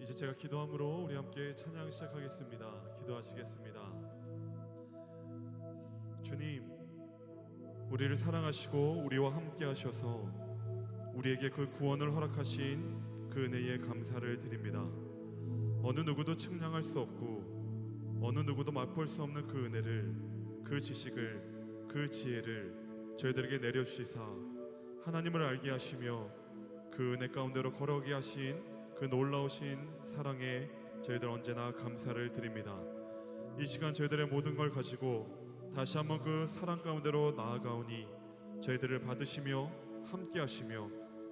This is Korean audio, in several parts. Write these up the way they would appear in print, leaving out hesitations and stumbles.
이제 제가 기도함으로 우리 함께 찬양 시작하겠습니다. 기도하시겠습니다. 주님, 우리를 사랑하시고 우리와 함께 하셔서 우리에게 그 구원을 허락하신 그 은혜에 감사를 드립니다. 어느 누구도 측량할 수 없고 어느 누구도 맛볼 수 없는 그 은혜를, 그 지식을, 그 지혜를 저희들에게 내려주시사 하나님을 알게 하시며 그 은혜 가운데로 걸어가게 하신 그 놀라우신 사랑에 저희들 언제나 감사를 드립니다. 이 시간 저희들의 모든 걸 가지고 다시 한번 그 사랑 가운데로 나아가오니 저희들을 받으시며 함께 하시며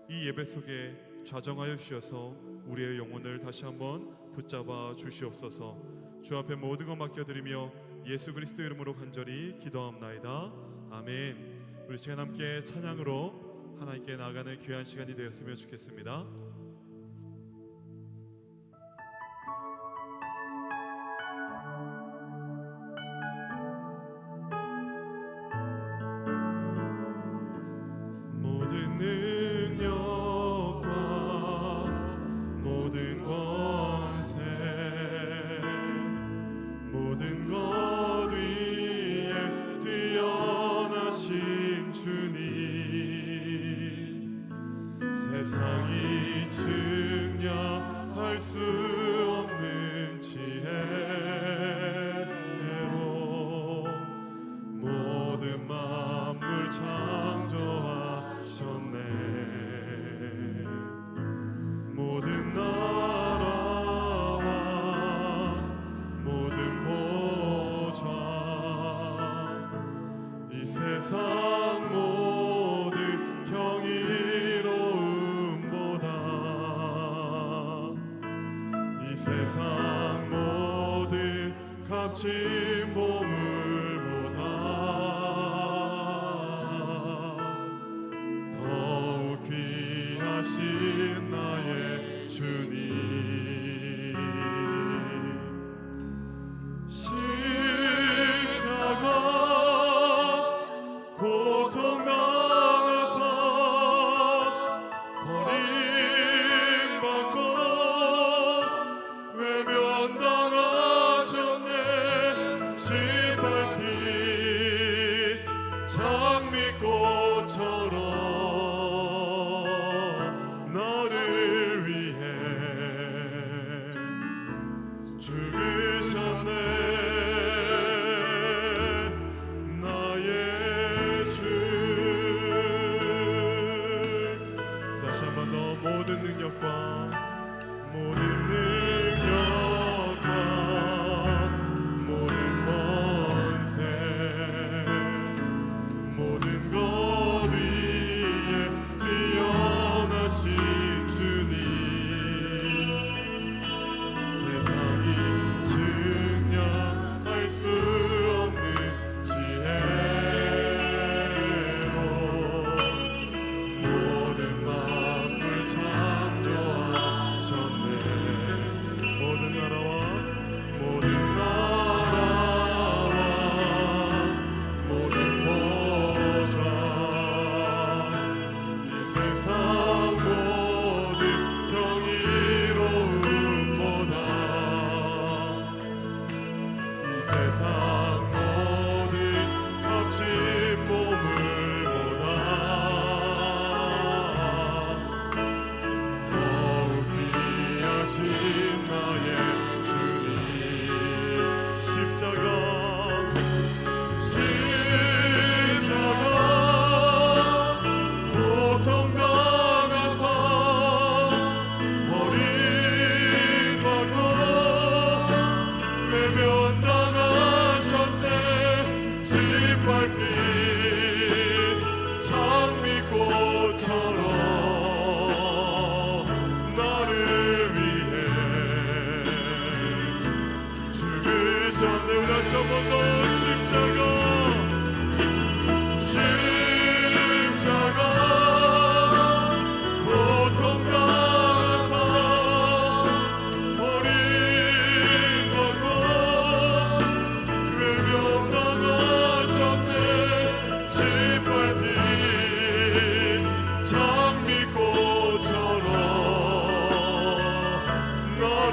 이 예배 속에 좌정하여 주셔서 우리의 영혼을 다시 한번 붙잡아 주시옵소서. 주 앞에 모든 것 맡겨드리며 예수 그리스도 이름으로 간절히 기도합나이다. 아멘. 우리 시간 함께 찬양으로 하나님께 나아가는 귀한 시간이 되었으면 좋겠습니다. 모든 능력과 모든 권세 모든 것 위에 뛰어나신 주님, 세상이 측량할 수 없는 지혜로 모든 만물 창조하셨네. 모든 나라와 모든 보좌, 이 세상 모든 경이로움보다, 이 세상 모든 값진 보물보다 더욱 귀하신 나의 주님, 십자가 고통당하사 버림받고 외면당하셨네. 짓밟힌 장미꽃처럼 나를 위해 죽으셨네. 나의 주, 다시 한 번 더 모든 능력과 모든 능력과 모든 권세 모든 것 위에 뛰어나신 주님, 세상이 측량할 수 없는 지혜로 모든 만물 창조하셨네. 모든 나라와 모든 나라와 모든 보좌, 이 세상 모든 경이로움보다, 이 세상 모든 값진 보물보다 더욱 귀하신 나의 주님, 십자가 고통당하사 버림받고 외면당하셨네. 짓밟힌 장미꽃처럼 나를 위해 죽으셨네. 다시 한 번 더 십자가 고통당하사 버림받고 외면당하셨네. 짓밟힌 장미꽃처럼 나를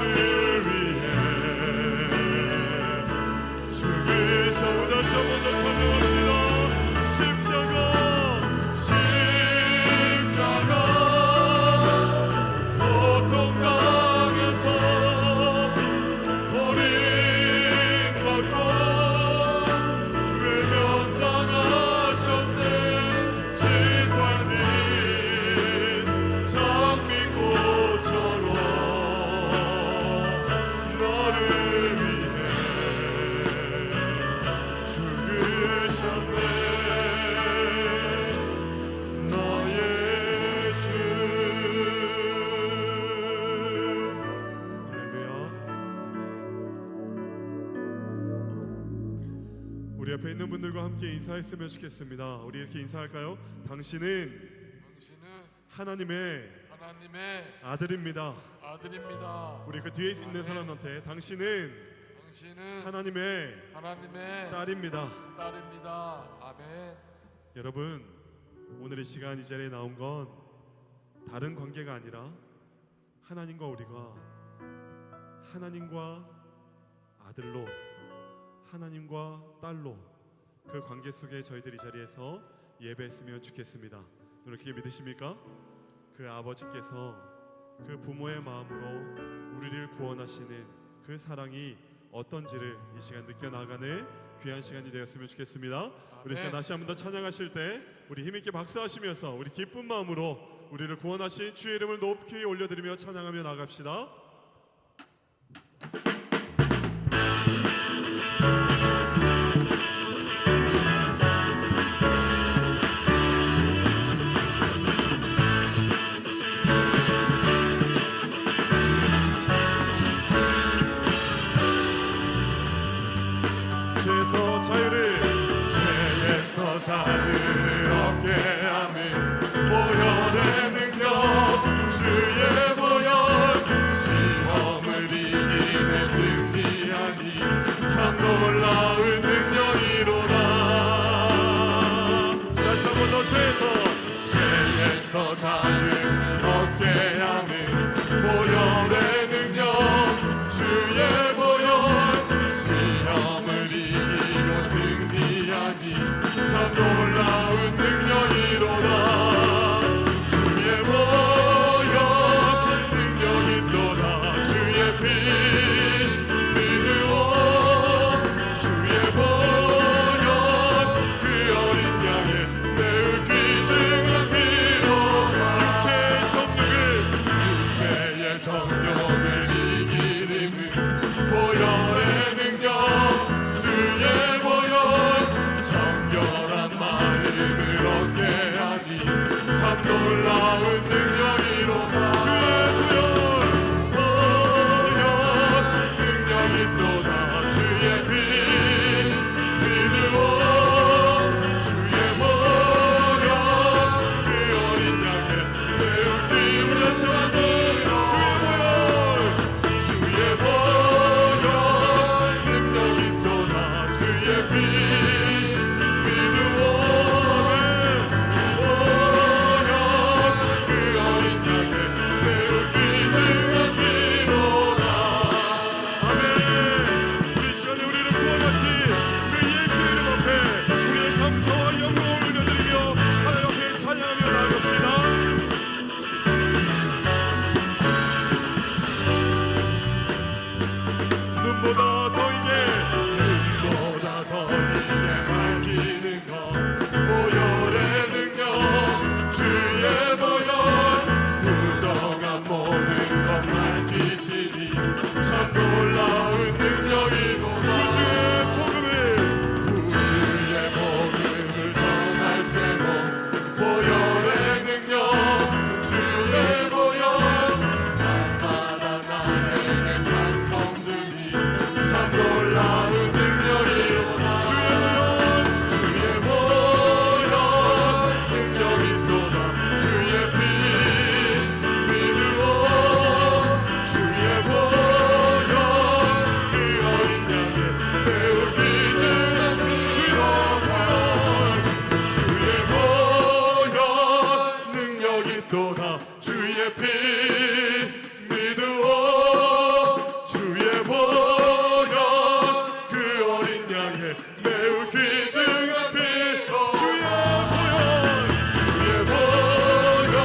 옆에 있는 분들과 함께 인사했으면 좋겠습니다. 우리 이렇게 인사할까요? 당신은 하나님의 아들입니다. 우리 그 뒤에 있는 사람한테 당신은 하나님의 딸입니다. 아멘. 여러분, 오늘 이 시간 이 자리에 나온 건 다른 관계가 아니라 하나님과 우리가 하나님과 아들로, 하나님과 딸로 그 관계 속에 저희들이 이 자리에서 예배했으면 좋겠습니다. 그렇게 믿으십니까? 그 아버지께서 그 부모의 마음으로 우리를 구원하시는 그 사랑이 어떤지를 이 시간 느껴나가는 귀한 시간이 되었으면 좋겠습니다. 우리 시간 다시 한 번 더 찬양하실 때 우리 힘있게 박수하시면서 우리 기쁜 마음으로 우리를 구원하신 주의 이름을 높이 올려드리며 찬양하며 나갑시다. 죄에서 자유를 얻게 하며 보혈의 능력 주의 보혈 시험을 이기며 승리하니 참 놀라운 능력이로다. 다시 한 번 더 죄에서 자유를 얻게 하며 보혈의 능력 주의 보혈 시험을 이기고 승리하니 참 놀라운 능력이로다. 주의 보혈 능력이 있도다. 주의 피 믿으오. 주의 보혈 그 어린 양의 매우 귀중한 피로 육체의 정욕을 이기림은 보혈의 능력 주의 보혈 정결한 마음을 얻게 하니 참 놀라운 능력이로 보혈 능력이 또다. 주의 피 믿으오. 주의 보혈 그 어린 양의 매우 귀중한 주의 보혈 능력이 또다. 주의 피 믿으오. 보혈 그 어린 양의 매우 귀중한 피로다. 아멘. 우리 시간에 우리를 구원하신 그 예수 이름 앞에 우리의 감사와 영광을 올려드리며 하나님 앞에 찬양하며 나아갑시다. 눈보다 더 이게 밝히는 것 보혈의 능력 주의 보혈 부정한 모든 것 밝히시니 참 놀라운 능력이고 구주의 복음을 전할 제목 보혈의 능력 주의 보혈 날마다 나에게 찬송 주니 참 놀라운 능력이로다. 주의 보혈 능력이 또다. 주의 피 믿으오. 주의 보혈 그 어린 양의 매우 귀중한 주의 보혈 능력이 또다. 주의 피 믿으오. 주의 보혈 그 어린 양의 매우 귀중한 피 주의 보혈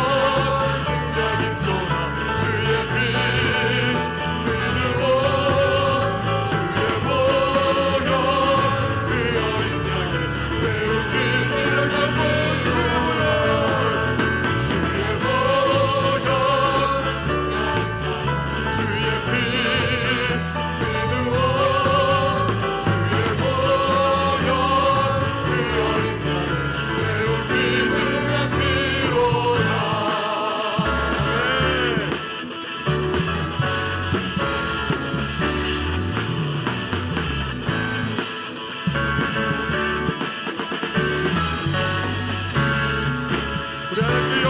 능력이 또다. 주의 피 믿으오. 주의 보혈 그 어린 양의 매우 귀중한 피 주의 보혈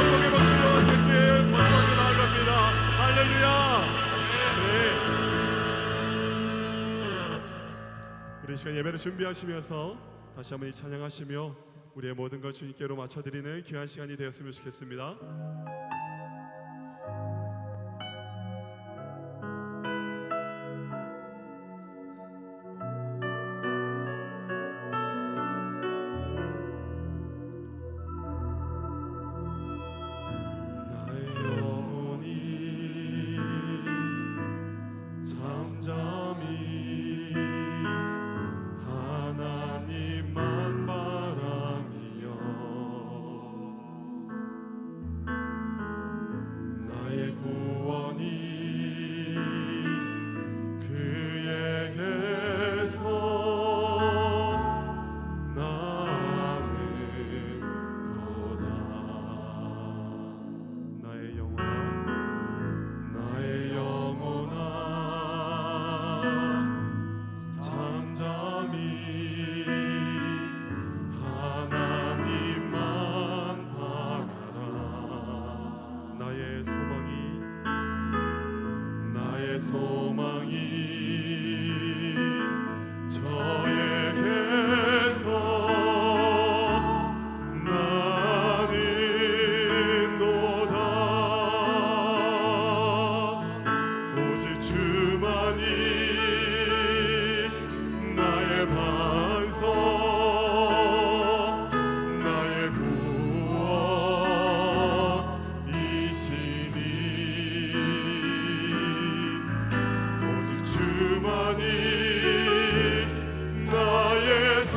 감동의 모습으로 함께 선포하며 나아갑니다. 할렐루야. 네. 우리 이 시간 예배를 준비하시면서 다시 한번 이 찬양하시며 우리의 모든 걸 주님께로 맞춰드리는 귀한 시간이 되었으면 좋겠습니다. 나의 영혼이 잠잠히 하나님만 바라며 나의 구원이 그에게서 나는 도다. 나의 영혼아 잠잠히 하나님만 바라라. 나의 소망이 저에게서 나는 도다. 오직 주만이 나의 반석 나의 구원이시니 오직 주만이 나의 산석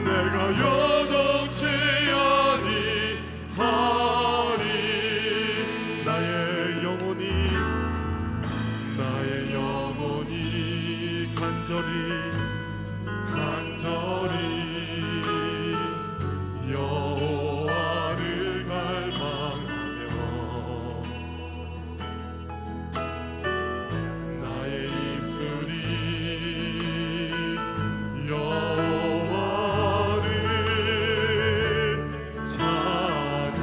내가 요동치 아니하리. 나의 영혼이 간절히 여호와를 갈망하며 나의 입술이 여호와를 찬양하리.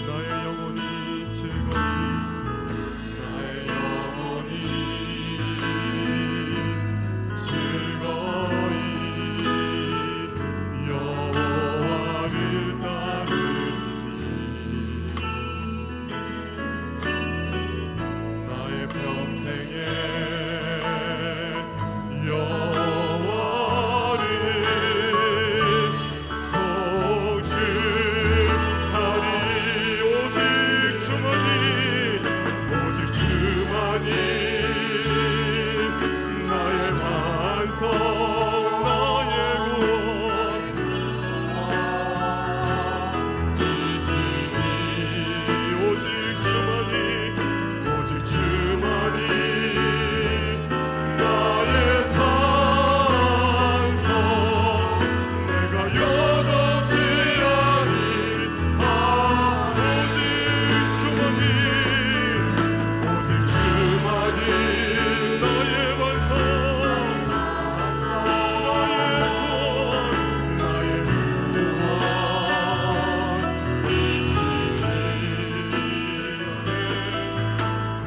나의 영혼이 즐거이 여호와를 따르니 나의 평생에 여호와를 송축하리. 오직 주만이 나의 반석 나의 구원이시니 오직 주만이 나의 산석 내가 요동치 아니하리. 오직 주만이 나의 반석 나의 구원이시니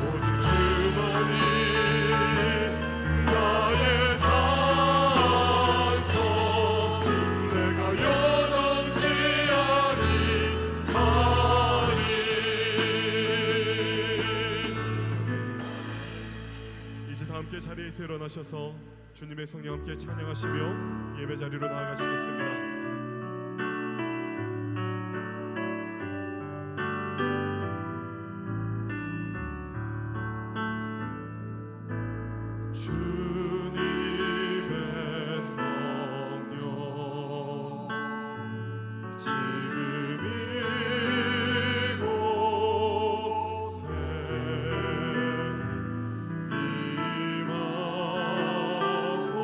오직 주만이 나의 산석 내가 요동치 아니하리. 이제 다 함께 자리에서 일어나셔서 주님의 성령 함께 찬양하시며 예배 자리로 나아가시겠습니다. 주님의 성령 지금 이곳에 임하소서.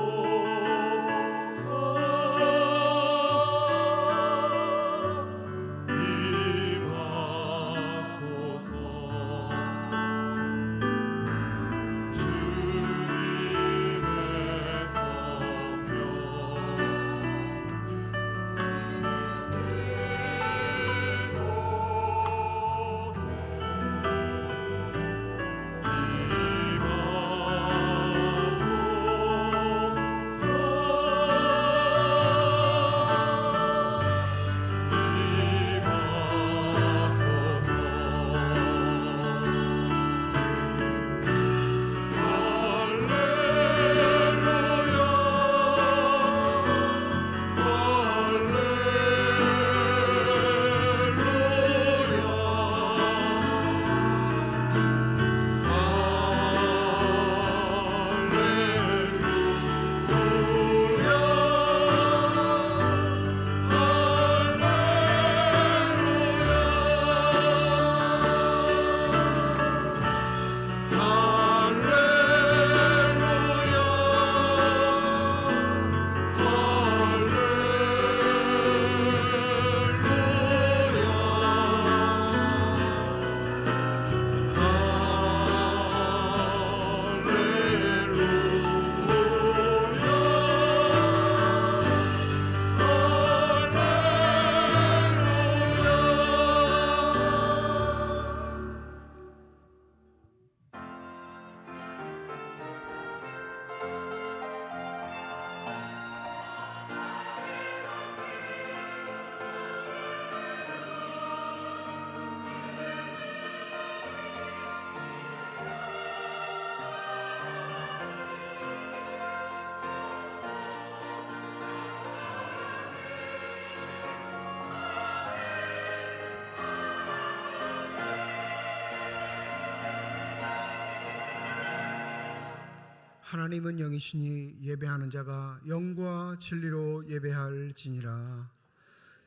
하나님은 영이시니 예배하는 자가 영과 진리로 예배할지니라.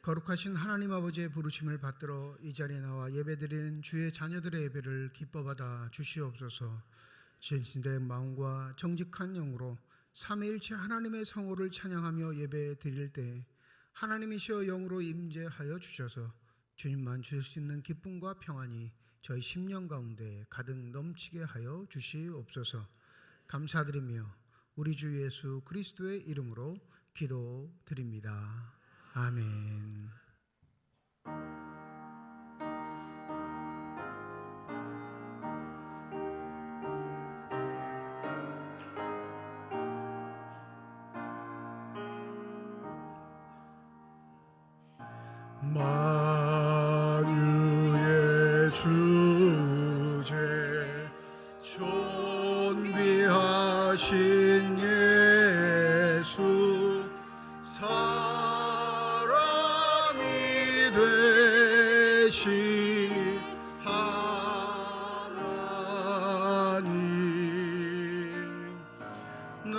거룩하신 하나님 아버지의 부르심을 받들어 이 자리에 나와 예배드리는 주의 자녀들의 예배를 기뻐받아 주시옵소서. 진실된 마음과 정직한 영으로 삼위일체 하나님의 성호를 찬양하며 예배드릴 때 하나님이시여 영으로 임재하여 주셔서 주님만 주실 수 있는 기쁨과 평안이 저희 심령 가운데 가득 넘치게 하여 주시옵소서. 감사드리며 우리 주 예수 그리스도의 이름으로 기도드립니다. 아멘. 만유의 주제 존귀하신 예수 사람이 되신 하나님 나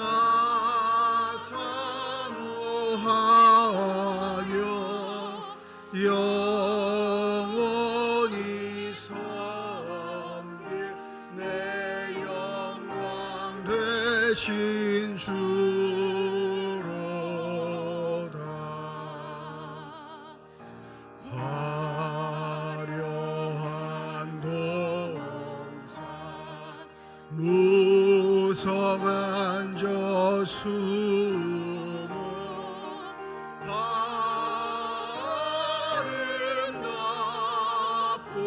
사모하며 영원히 섬길 내 영광 되신 주로다. 화려한 동산 무성한 저수모 아름답고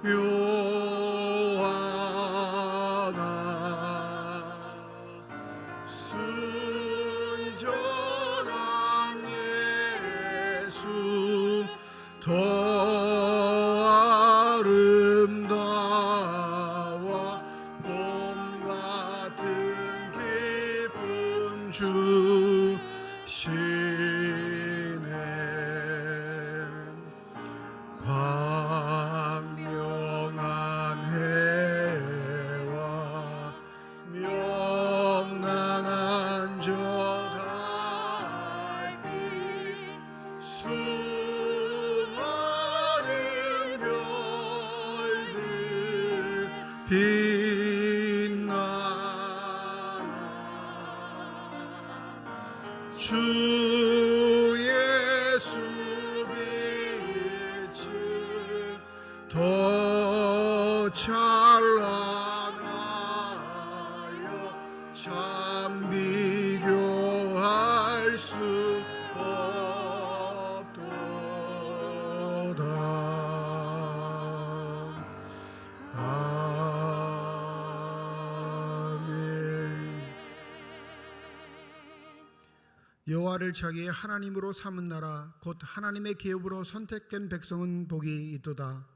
묘하나 순전한 예수 더 아름다워 봄 같은 기쁨 주시네. 광명한 해와 명랑한 저 달빛 수많은 별들 빛나나 주 예수 빛이 더 찬란하여 참 비교할 수 없도다. 아멘. 여호와를 자기의 하나님으로 삼은 나라 곧 하나님의 기업으로 선택된 백성은 복이 있도다.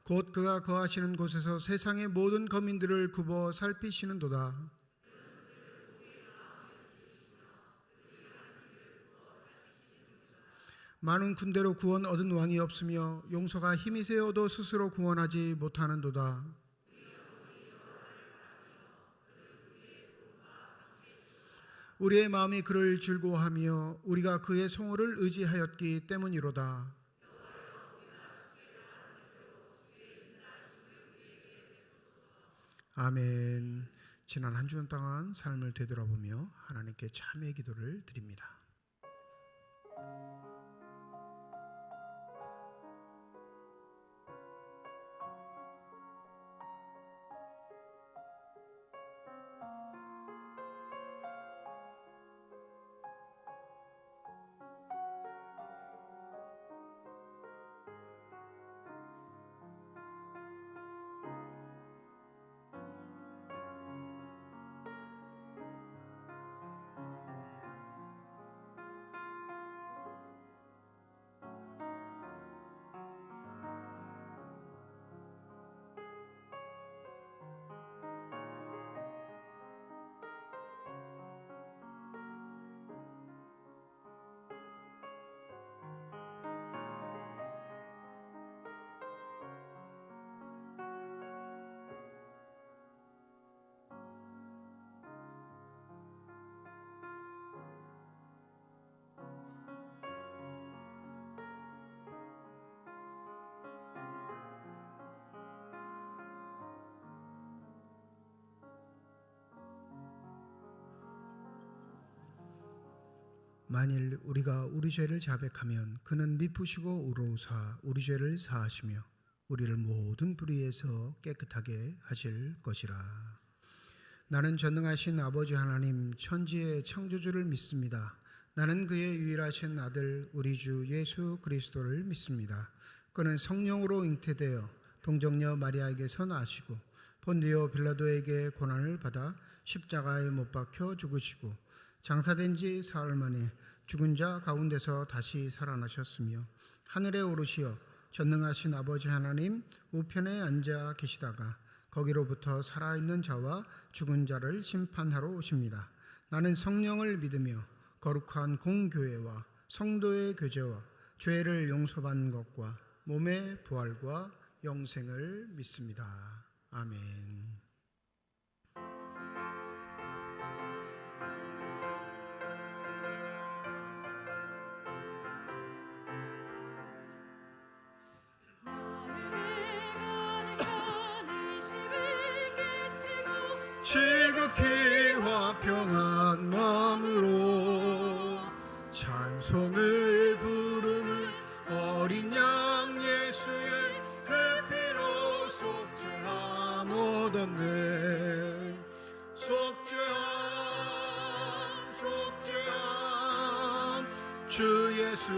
곧 그가 거하시는 곳에서 세상의 모든 거민들을 굽어 살피시는도다. 많은 군대로 구원 얻은 왕이 없으며 용서가 힘이 세어도 스스로 구원하지 못하는도다. 우리의 마음이 그를 즐거워하며 우리가 그의 성호를 의지하였기 때문이로다. 아멘. 지난 한 주간 동안 삶을 되돌아보며 하나님께 참회의 기도를 드립니다. 만일 우리가 우리 죄를 자백하면 그는 미쁘시고 의로우사 우리 죄를 사하시며 우리를 모든 불의에서 깨끗하게 하실 것이라. 나는 전능하신 아버지 하나님 천지의 창조주를 믿습니다. 나는 그의 유일하신 아들 우리 주 예수 그리스도를 믿습니다. 그는 성령으로 잉태되어 동정녀 마리아에게서 나시고 본디오 빌라도에게 고난을 받아 십자가에 못 박혀 죽으시고 장사된 지 사흘 만에 죽은 자 가운데서 다시 살아나셨으며 하늘에 오르시어 전능하신 아버지 하나님 우편에 앉아 계시다가 거기로부터 살아있는 자와 죽은 자를 심판하러 오십니다. 나는 성령을 믿으며 거룩한 공교회와 성도의 교제와 죄를 용서받는 것과 몸의 부활과 영생을 믿습니다. 아멘. 지극히 화평한 마음으로 찬송을 부르는 어린 양 예수의 그 피로 속죄함 얻었네. 속죄함 주 예수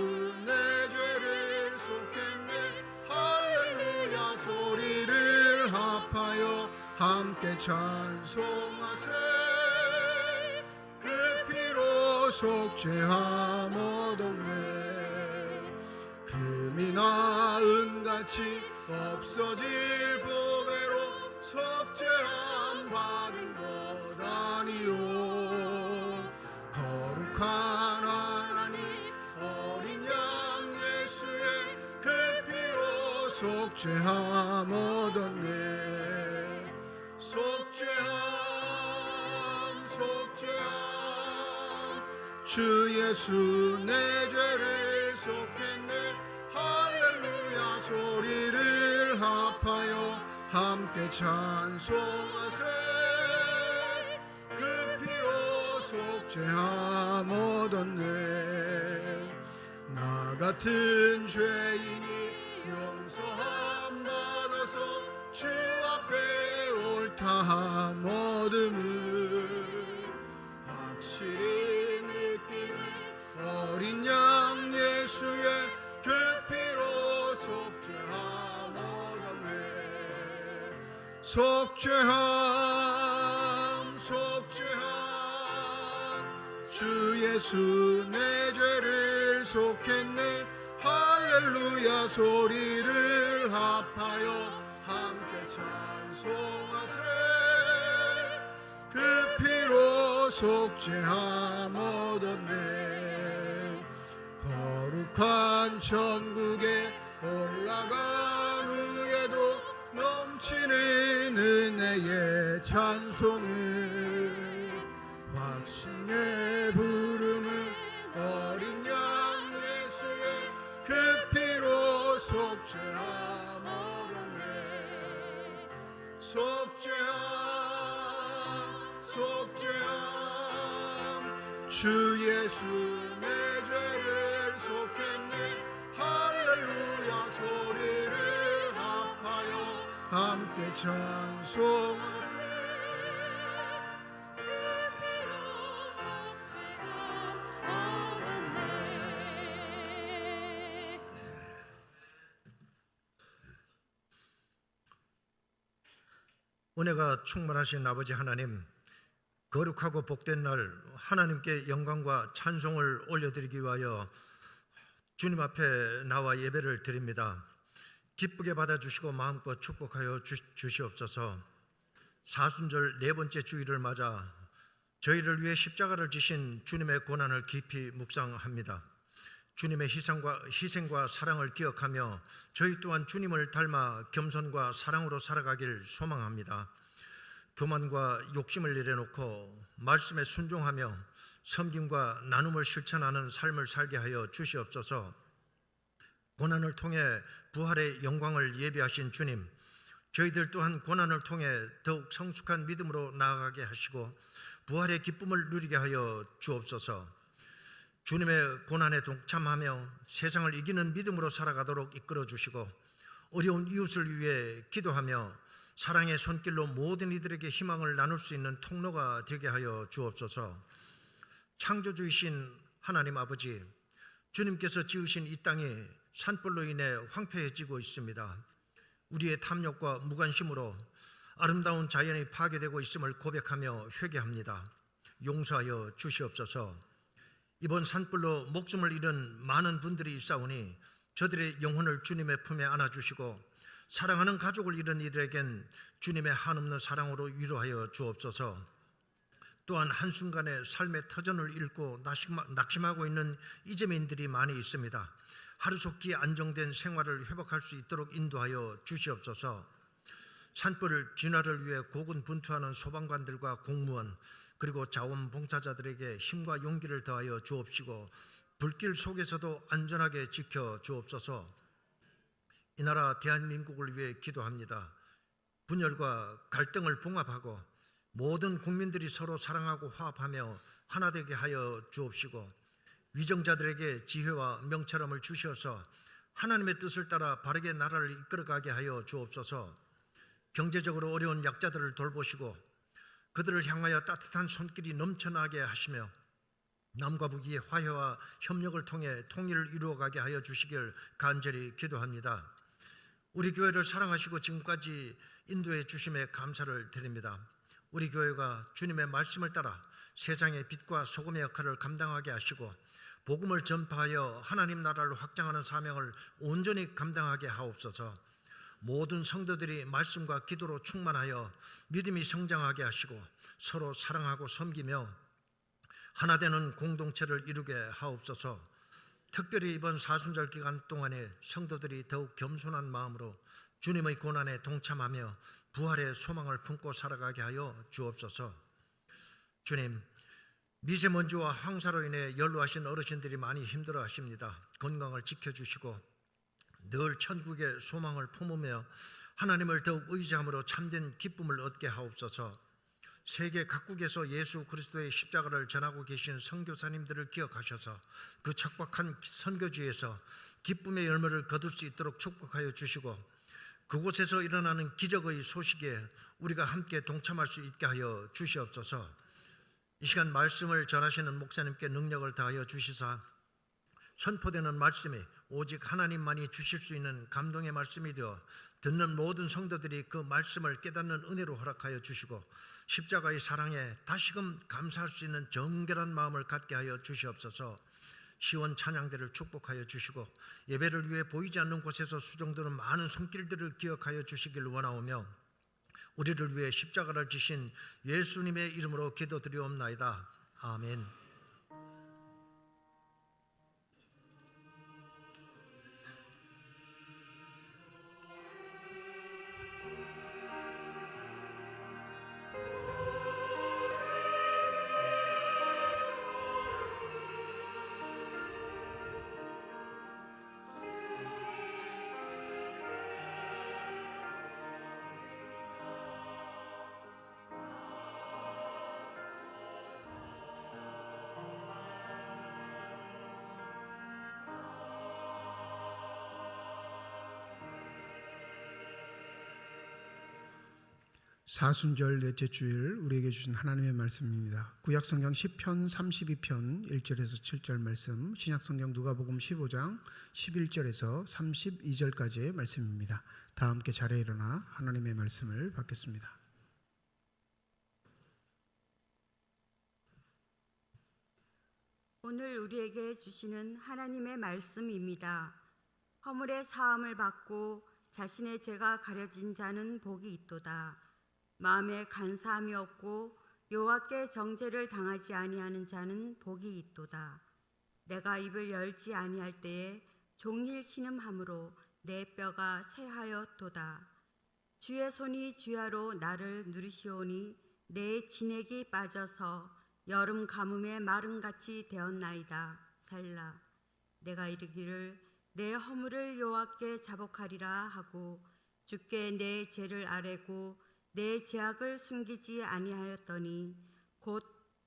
내 죄를 속했네. 할렐루야 소리를 합하여 함께 찬송하세. 그 피로 속죄함 얻었네. 금이나 은같이 없어질 보배로 속죄함 받은 것 아니요. 거룩한 하나님 어린 양 예수의 그 피로 속죄함 얻었네. 속죄함 주 예수 내 죄를 속했네. 할렐루야 소리를 합하여 함께 찬송하세. 그 피로 속죄함 얻었네. 나 같은 죄인이 용서함 받아서 주 앞에 옳다함 얻음을 확실히 느끼는 어린 양 예수의 그 피로 속죄함 얻었네. 속죄함 주 예수 내 죄를 속했네. 할렐루야 소리를 합하여 함께 찬송하세. 그 피로 속죄함 얻었네. 거룩한 천국에 올라간 후에도 넘치는 은혜의 찬송을 확신의 부름은 어린 양 예수의 그 피로 속죄함 얻었네. 속죄함 주 예수 내 죄를 속했네. 할렐루야 소리를 합하여 함께 찬송하세. 은혜가 충만하신 아버지 하나님, 거룩하고 복된 날 하나님께 영광과 찬송을 올려드리기 위하여 주님 앞에 나와 예배를 드립니다. 기쁘게 받아주시고 마음껏 축복하여 주시옵소서. 사순절 네 번째 주일을 맞아 저희를 위해 십자가를 지신 주님의 고난을 깊이 묵상합니다. 주님의 희생과 사랑을 기억하며 저희 또한 주님을 닮아 겸손과 사랑으로 살아가길 소망합니다. 교만과 욕심을 내려놓고 말씀에 순종하며 섬김과 나눔을 실천하는 삶을 살게 하여 주시옵소서. 고난을 통해 부활의 영광을 예비하신 주님, 저희들 또한 고난을 통해 더욱 성숙한 믿음으로 나아가게 하시고 부활의 기쁨을 누리게 하여 주옵소서. 주님의 고난에 동참하며 세상을 이기는 믿음으로 살아가도록 이끌어 주시고, 어려운 이웃을 위해 기도하며 사랑의 손길로 모든 이들에게 희망을 나눌 수 있는 통로가 되게 하여 주옵소서. 창조주이신 하나님 아버지, 주님께서 지으신 이 땅이 산불로 인해 황폐해지고 있습니다. 우리의 탐욕과 무관심으로 아름다운 자연이 파괴되고 있음을 고백하며 회개합니다. 용서하여 주시옵소서. 이번 산불로 목숨을 잃은 많은 분들이 있사오니 저들의 영혼을 주님의 품에 안아주시고, 사랑하는 가족을 잃은 이들에겐 주님의 한없는 사랑으로 위로하여 주옵소서. 또한 한순간에 삶의 터전을 잃고 낙심하고 있는 이재민들이 많이 있습니다. 하루속히 안정된 생활을 회복할 수 있도록 인도하여 주시옵소서. 산불 진화를 위해 고군분투하는 소방관들과 공무원, 그리고 자원봉사자들에게 힘과 용기를 더하여 주옵시고, 불길 속에서도 안전하게 지켜 주옵소서. 이 나라 대한민국을 위해 기도합니다. 분열과 갈등을 봉합하고 모든 국민들이 서로 사랑하고 화합하며 하나 되게 하여 주옵시고, 위정자들에게 지혜와 명철함을 주셔서 하나님의 뜻을 따라 바르게 나라를 이끌어가게 하여 주옵소서. 경제적으로 어려운 약자들을 돌보시고 그들을 향하여 따뜻한 손길이 넘쳐나게 하시며, 남과 북이 화해와 협력을 통해 통일을 이루어가게 하여 주시길 간절히 기도합니다. 우리 교회를 사랑하시고 지금까지 인도해 주심에 감사를 드립니다. 우리 교회가 주님의 말씀을 따라 세상의 빛과 소금의 역할을 감당하게 하시고, 복음을 전파하여 하나님 나라를 확장하는 사명을 온전히 감당하게 하옵소서. 모든 성도들이 말씀과 기도로 충만하여 믿음이 성장하게 하시고 서로 사랑하고 섬기며 하나 되는 공동체를 이루게 하옵소서. 특별히 이번 사순절 기간 동안에 성도들이 더욱 겸손한 마음으로 주님의 고난에 동참하며 부활의 소망을 품고 살아가게 하여 주옵소서. 주님, 미세먼지와 황사로 인해 연로하신 어르신들이 많이 힘들어 하십니다. 건강을 지켜주시고 늘 천국의 소망을 품으며 하나님을 더욱 의지함으로 참된 기쁨을 얻게 하옵소서. 세계 각국에서 예수 그리스도의 십자가를 전하고 계신 선교사님들을 기억하셔서 그 척박한 선교지에서 기쁨의 열매를 거둘 수 있도록 축복하여 주시고, 그곳에서 일어나는 기적의 소식에 우리가 함께 동참할 수 있게 하여 주시옵소서. 이 시간 말씀을 전하시는 목사님께 능력을 다하여 주시사 선포되는 말씀이 오직 하나님만이 주실 수 있는 감동의 말씀이 되어 듣는 모든 성도들이 그 말씀을 깨닫는 은혜로 허락하여 주시고, 십자가의 사랑에 다시금 감사할 수 있는 정결한 마음을 갖게 하여 주시옵소서. 시원 찬양대를 축복하여 주시고 예배를 위해 보이지 않는 곳에서 수종되는 많은 손길들을 기억하여 주시길 원하오며, 우리를 위해 십자가를 지신 예수님의 이름으로 기도드리옵나이다. 아멘. 사순절 넷째 주일 우리에게 주신 하나님의 말씀입니다. 구약성경 시편 32편 1절에서 7절 말씀, 신약성경 누가복음 15장 11절에서 32절까지의 말씀입니다. 다 함께 자리에 일어나 하나님의 말씀을 받겠습니다. 오늘 우리에게 주시는 하나님의 말씀입니다. 허물의 사함을 받고 자신의 죄가 가려진 자는 복이 있도다. 마음에 간사함이 없고 여호와께 정죄를 당하지 아니하는 자는 복이 있도다. 내가 입을 열지 아니할 때에 종일 신음함으로 내 뼈가 쇠하였도다. 주의 손이 주야로 나를 누르시오니 내 진액이 빠져서 여름 가뭄에 마름같이 되었나이다. 살라. 내가 이르기를 내 허물을 여호와께 자복하리라 하고 주께 내 죄를 아뢰고 내 죄악을 숨기지 아니하였더니 곧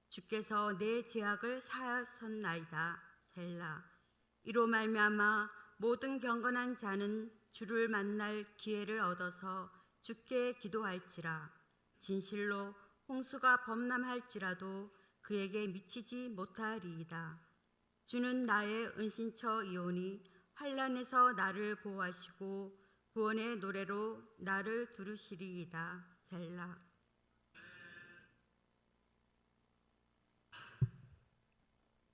주께서 내 죄악을 사하셨나이다. 셀라. 이로 말미암아 모든 경건한 자는 주를 만날 기회를 얻어서 주께 기도할지라. 진실로 홍수가 범람할지라도 그에게 미치지 못하리이다. 주는 나의 은신처이오니 환난에서 나를 보호하시고 구원의 노래로 나를 두르시리이다. 셀라.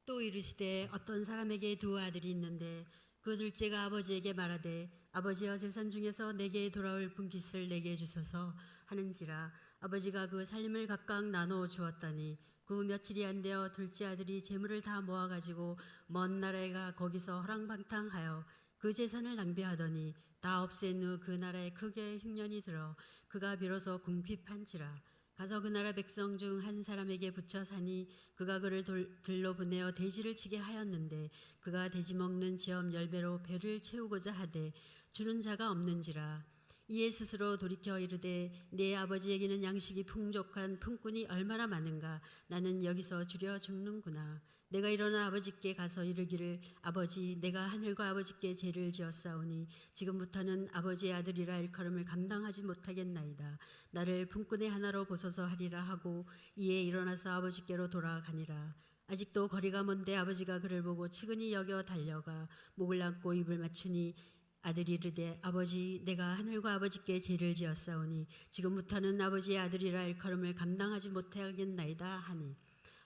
또 이르시되 어떤 사람에게 두 아들이 있는데 그 둘째가 아버지에게 말하되 아버지여 재산 중에서 내게 돌아올 분깃을 내게 주소서 하는지라. 아버지가 그 살림을 각각 나누어 주었더니 그 며칠이 안 되어 둘째 아들이 재물을 다 모아가지고 먼 나라에 가 거기서 허랑방탕하여 그 재산을 낭비하더니 다 없앤 후 그 나라에 크게 흉년이 들어 그가 비로소 궁핍한지라. 가서 그 나라 백성 중 한 사람에게 붙여 사니 그가 그를 들로 보내어 돼지를 치게 하였는데 그가 돼지 먹는 지엄 10배로 배를 채우고자 하되 주는 자가 없는지라. 이에 스스로 돌이켜 이르되 내 아버지에게는 양식이 풍족한 품꾼이 얼마나 많은가. 나는 여기서 주려 죽는구나. 내가 일어나 아버지께 가서 이르기를 아버지 내가 하늘과 아버지께 죄를 지었사오니 지금부터는 아버지의 아들이라 일컬음을 감당하지 못하겠나이다. 나를 품꾼의 하나로 보소서 하리라 하고 이에 일어나서 아버지께로 돌아가니라. 아직도 거리가 먼데 아버지가 그를 보고 치근히 여겨 달려가 목을 안고 입을 맞추니 아들이 이르되 아버지 내가 하늘과 아버지께 죄를 지었사오니 지금부터는 아버지의 아들이라 일컬음을 감당하지 못하겠나이다 하니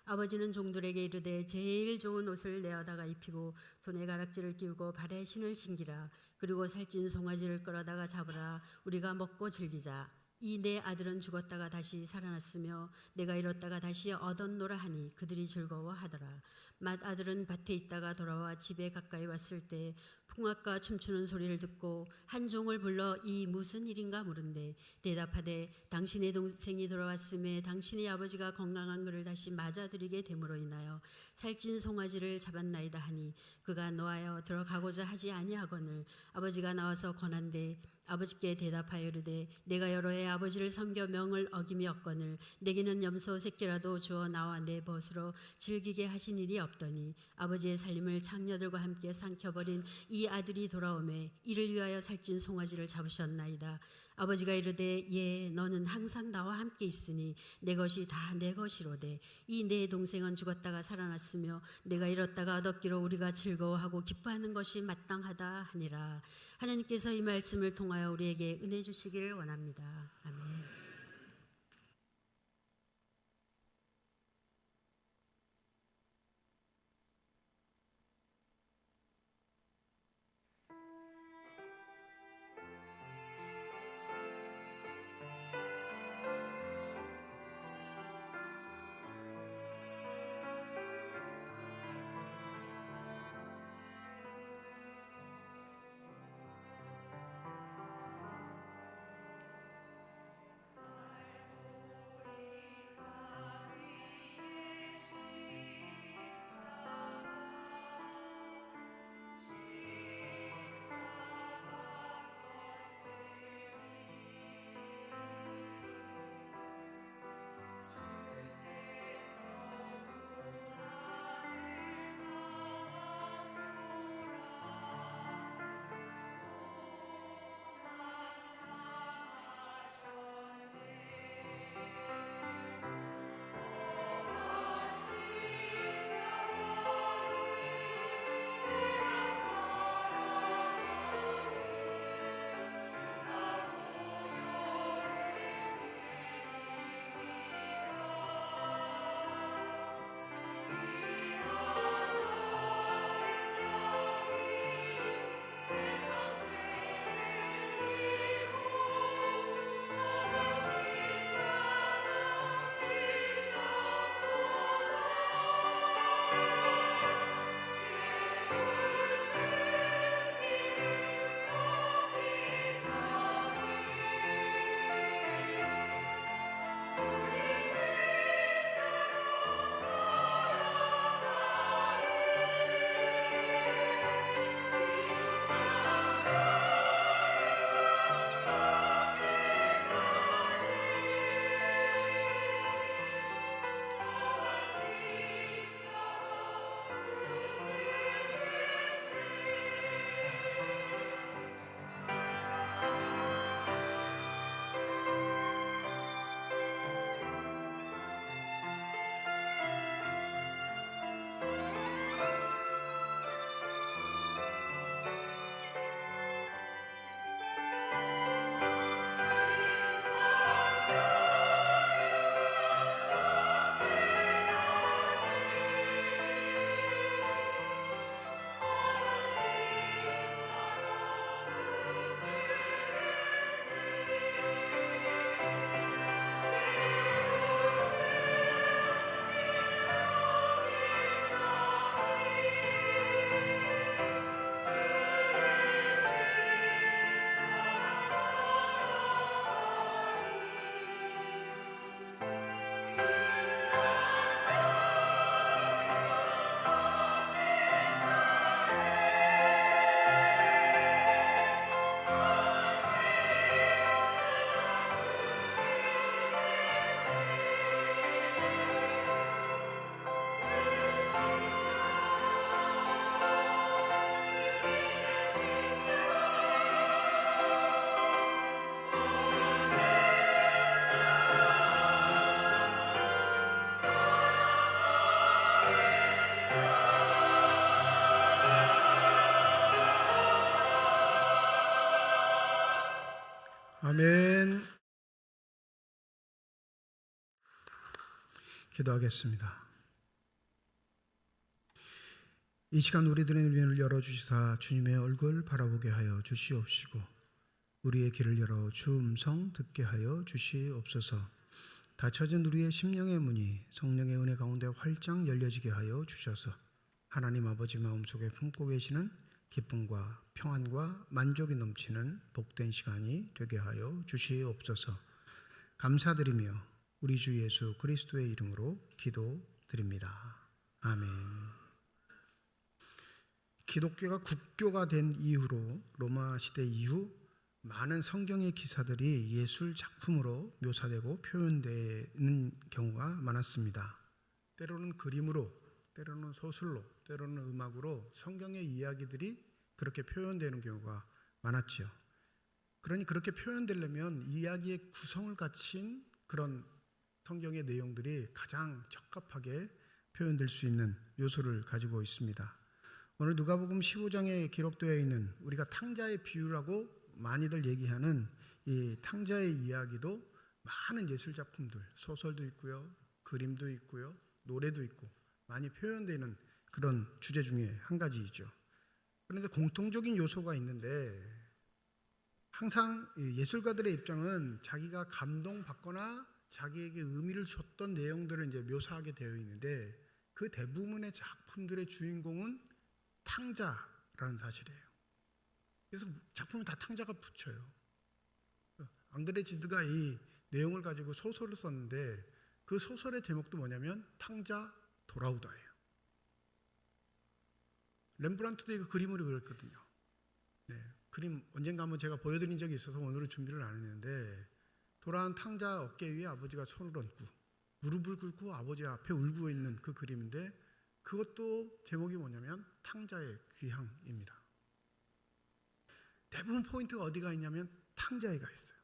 아버지는 종들에게 이르되 제일 좋은 옷을 내어다가 입히고 손에 가락지를 끼우고 발에 신을 신기라. 그리고 살찐 송아지를 끌어다가 잡으라. 우리가 먹고 즐기자. 이 내 아들은 죽었다가 다시 살아났으며 내가 잃었다가 다시 얻었노라 하니 그들이 즐거워하더라. 맏아들은 밭에 있다가 돌아와 집에 가까이 왔을 때 풍악과 춤추는 소리를 듣고 한 종을 불러 이 무슨 일인가 물은데 대답하되 당신의 동생이 돌아왔음에 당신의 아버지가 건강한 그를 다시 맞아들이게 됨으로 인하여 살찐 송아지를 잡았나이다 하니 그가 노하여 들어가고자 하지 아니하거늘 아버지가 나와서 권한대 아버지께 대답하여 이르되 내가 여러 해 아버지를 섬겨 명을 어김이었거늘 내게는 염소 새끼라도 주어 나와 내 벗으로 즐기게 하신 일이 없더니 아버지의 살림을 장녀들과 함께 삼켜버린 이 아들이 돌아오매 이를 위하여 살찐 송아지를 잡으셨나이다. 아버지가 이르되 예 너는 항상 나와 함께 있으니 내 것이 다 내 것이로되 이 내 동생은 죽었다가 살아났으며 내가 잃었다가 얻었기로 우리가 즐거워하고 기뻐하는 것이 마땅하다 하니라. 하나님께서 이 말씀을 통하여 우리에게 은혜 주시기를 원합니다. 아멘. 기도하겠습니다. 이 시간 우리들의 눈을 열어주시사 주님의 얼굴 바라보게 하여 주시옵시고 우리의 귀를 열어 주 음성 듣게 하여 주시옵소서. 닫혀진 우리의 심령의 문이 성령의 은혜 가운데 활짝 열려지게 하여 주셔서 하나님 아버지 마음속에 품고 계시는 기쁨과 평안과 만족이 넘치는 복된 시간이 되게 하여 주시옵소서. 감사드리며 우리 주 예수 그리스도의 이름으로 기도드립니다. 아멘. 기독교가 국교가 된 이후로 로마 시대 이후 많은 성경의 기사들이 예술 작품으로 묘사되고 표현되는 경우가 많았습니다. 때로는 그림으로, 때로는 소설로, 때로는 음악으로 성경의 이야기들이 그렇게 표현되는 경우가 많았지요. 그러니 그렇게 표현되려면 이야기의 구성을 갖춘 그런 성경의 내용들이 가장 적합하게 표현될 수 있는 요소를 가지고 있습니다. 오늘 누가복음 15장에 기록되어 있는 우리가 탕자의 비유라고 많이들 얘기하는 이 탕자의 이야기도 많은 예술 작품들, 소설도 있고요, 그림도 있고요, 노래도 있고 많이 표현되는 그런 주제 중에 한 가지이죠. 그런데 공통적인 요소가 있는데 항상 예술가들의 입장은 자기가 감동받거나 자기에게 의미를 줬던 내용들을 이제 묘사하게 되어 있는데 그 대부분의 작품들의 주인공은 탕자라는 사실이에요. 그래서 작품은 다 탕자가 붙여요. 앙드레 지드가 이 내용을 가지고 소설을 썼는데 그 소설의 제목도 뭐냐면 탕자 돌아오다예요. 렘브란트도 이거 그림으로 그렸거든요. 네, 그림 언젠가 한번 제가 보여드린 적이 있어서 오늘은 준비를 안 했는데 돌아온 탕자 어깨 위에 아버지가 손을 얹고 무릎을 꿇고 아버지 앞에 울고 있는 그 그림인데 그것도 제목이 뭐냐면 탕자의 귀향입니다. 대부분 포인트가 어디가 있냐면 탕자에가 있어요.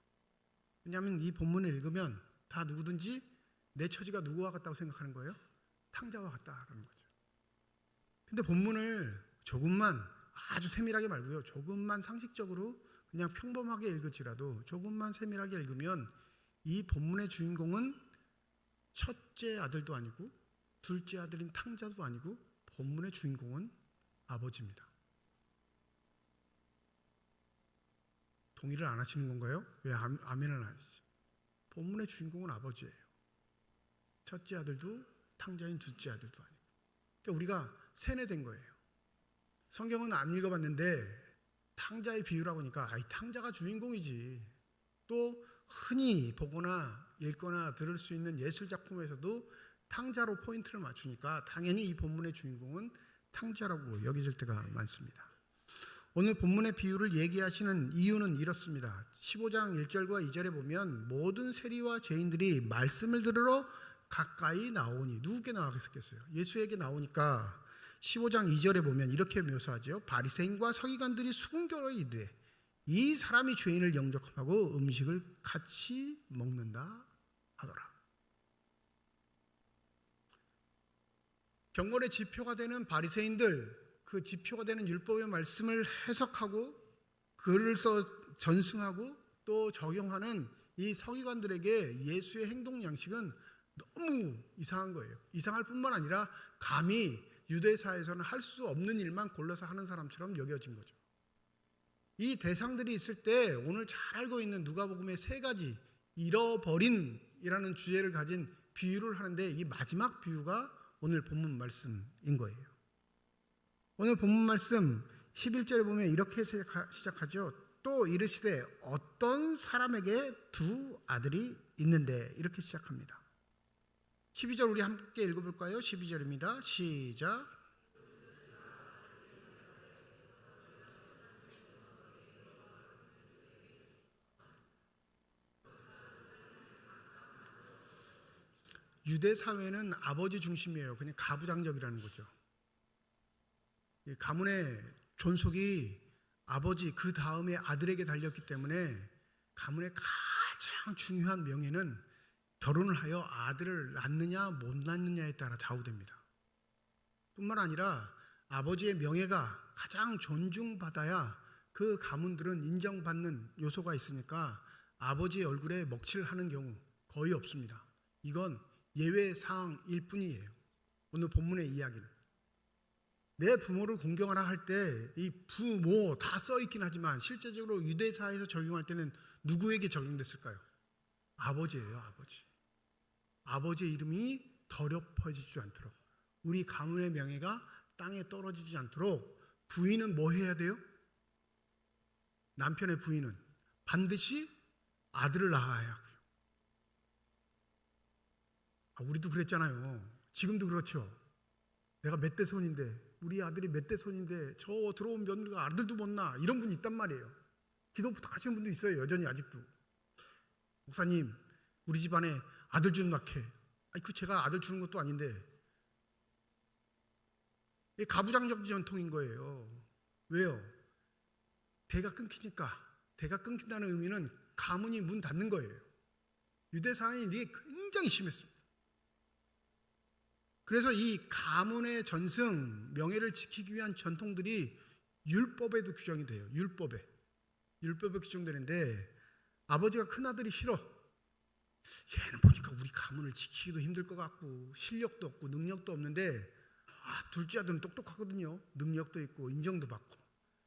왜냐하면 이 본문을 읽으면 다 누구든지 내 처지가 누구와 같다고 생각하는 거예요? 탕자와 같다라는 거죠. 근데 본문을 조금만 아주 세밀하게 말고요. 조금만 상식적으로 그냥 평범하게 읽을지라도 조금만 세밀하게 읽으면 이 본문의 주인공은 첫째 아들도 아니고 둘째 아들인 탕자도 아니고 본문의 주인공은 아버지입니다. 동의를 안 하시는 건가요? 왜 아멘을 안 하시죠? 본문의 주인공은 아버지예요. 첫째 아들도 탕자인 둘째 아들도 아니고. 그러니까 우리가 세뇌된 거예요. 성경은 안 읽어봤는데 탕자의 비유라고 하니까 이 탕자가 주인공이지. 또 흔히 보거나 읽거나 들을 수 있는 예술 작품에서도 탕자로 포인트를 맞추니까 당연히 이 본문의 주인공은 탕자라고 여겨질 때가 많습니다. 오늘 본문의 비유를 얘기하시는 이유는 이렇습니다. 15장 1절과 2절에 보면 모든 세리와 죄인들이 말씀을 들으러 가까이 나오니 누구께 나왔겠어요? 예수에게 나오니까 15장 2절에 보면 이렇게 묘사하죠. 바리새인과 서기관들이 수군결을 이르되 이 사람이 죄인을 영접하고 음식을 같이 먹는다 하더라. 경건의 지표가 되는 바리새인들, 그 지표가 되는 율법의 말씀을 해석하고 글을 써 전승하고 또 적용하는 이 서기관들에게 예수의 행동 양식은 너무 이상한 거예요. 이상할 뿐만 아니라 감히 유대사에서는 할 수 없는 일만 골라서 하는 사람처럼 여겨진 거죠. 이 대상들이 있을 때 오늘 잘 알고 있는 누가복음의 세 가지 잃어버린이라는 주제를 가진 비유를 하는데 이 마지막 비유가 오늘 본문 말씀인 거예요. 오늘 본문 말씀 11절에 보면 이렇게 시작하죠. 또 이르시되 어떤 사람에게 두 아들이 있는데 이렇게 시작합니다. 12절 우리 함께 읽어볼까요? 12절입니다. 시작. 유대 사회는 아버지 중심이에요. 그냥 가부장적이라는 거죠. 가문의 존속이 아버지 그 다음에 아들에게 달렸기 때문에 가문의 가장 중요한 명예는 결혼을 하여 아들을 낳느냐 못 낳느냐에 따라 좌우됩니다. 뿐만 아니라 아버지의 명예가 가장 존중받아야 그 가문들은 인정받는 요소가 있으니까 아버지의 얼굴에 먹칠하는 경우 거의 없습니다. 이건 예외 사항일 뿐이에요. 오늘 본문의 이야기는. 내 부모를 공경하라 할 때 이 부모 다 써 있긴 하지만 실제적으로 유대사에서 적용할 때는 누구에게 적용됐을까요? 아버지예요, 아버지. 아버지의 이름이 더럽혀지지 않도록, 우리 가문의 명예가 땅에 떨어지지 않도록 부인은 뭐 해야 돼요? 남편의 부인은 반드시 아들을 낳아야 하고요. 우리도 그랬잖아요. 지금도 그렇죠. 내가 몇 대 손인데, 우리 아들이 몇 대 손인데 저 들어온 며느리가 아들도 못 낳아, 이런 분이 있단 말이에요. 기도 부탁하시는 분도 있어요. 여전히 아직도. 목사님, 우리 집안에 아들 좀 낳게. 그 제가 아들 주는 것도 아닌데, 이게 가부장적 전통인 거예요. 왜요? 대가 끊기니까. 대가 끊긴다는 의미는 가문이 문 닫는 거예요. 유대사회는 이게 굉장히 심했습니다. 그래서 이 가문의 전승, 명예를 지키기 위한 전통들이 율법에도 규정이 돼요. 율법에 규정되는데, 아버지가 큰아들이 싫어. 얘는 보니까 우리 가문을 지키기도 힘들 것 같고 실력도 없고 능력도 없는데, 둘째 아들은 똑똑하거든요. 능력도 있고 인정도 받고.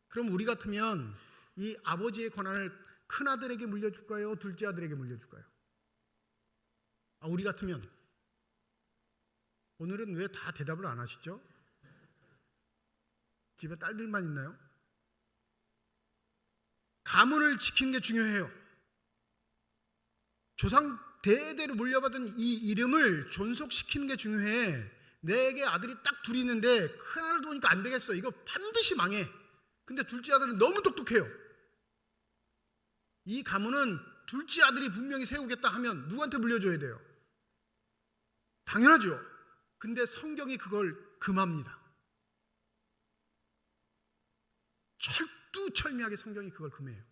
그럼 우리 같으면 이 아버지의 권한을 큰아들에게 물려줄까요? 둘째 아들에게 물려줄까요? 우리 같으면. 오늘은 왜 다 대답을 안 하시죠? 집에 딸들만 있나요? 가문을 지키는 게 중요해요. 조상 대대로 물려받은 이 이름을 존속시키는 게 중요해. 내게 아들이 딱 둘이 있는데 큰아들도 보니까 안 되겠어. 이거 반드시 망해. 근데 둘째 아들은 너무 똑똑해요. 이 가문은 둘째 아들이 분명히 세우겠다 하면 누구한테 물려줘야 돼요? 당연하죠. 근데 성경이 그걸 금합니다. 철두철미하게 성경이 그걸 금해요.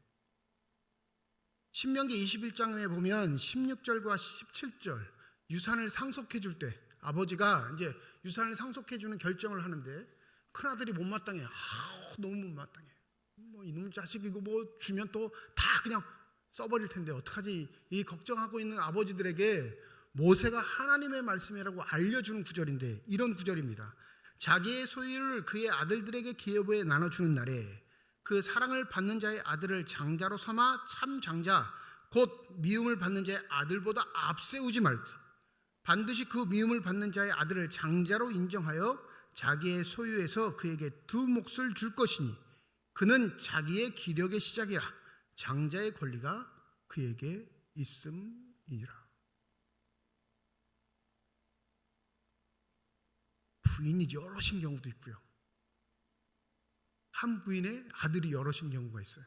신명기 21장에 보면 16절과 17절, 유산을 상속해 줄 때 아버지가 이제 유산을 상속해 주는 결정을 하는데, 큰아들이 못마땅해. 너무 못마땅해. 이놈 자식이고 주면 또 다 그냥 써버릴 텐데 어떡하지? 이 걱정하고 있는 아버지들에게 모세가 하나님의 말씀이라고 알려주는 구절인데, 이런 구절입니다. 자기의 소유를 그의 아들들에게 기업에 나눠주는 날에 그 사랑을 받는 자의 아들을 장자로 삼아 참 장자, 곧 미움을 받는 자의 아들보다 앞세우지 말고 반드시 그 미움을 받는 자의 아들을 장자로 인정하여 자기의 소유에서 그에게 두 몫을 줄 것이니 그는 자기의 기력의 시작이라. 장자의 권리가 그에게 있음이니라. 부인이 여럿인 경우도 있고요. 한 부인의 아들이 여럿인 경우가 있어요.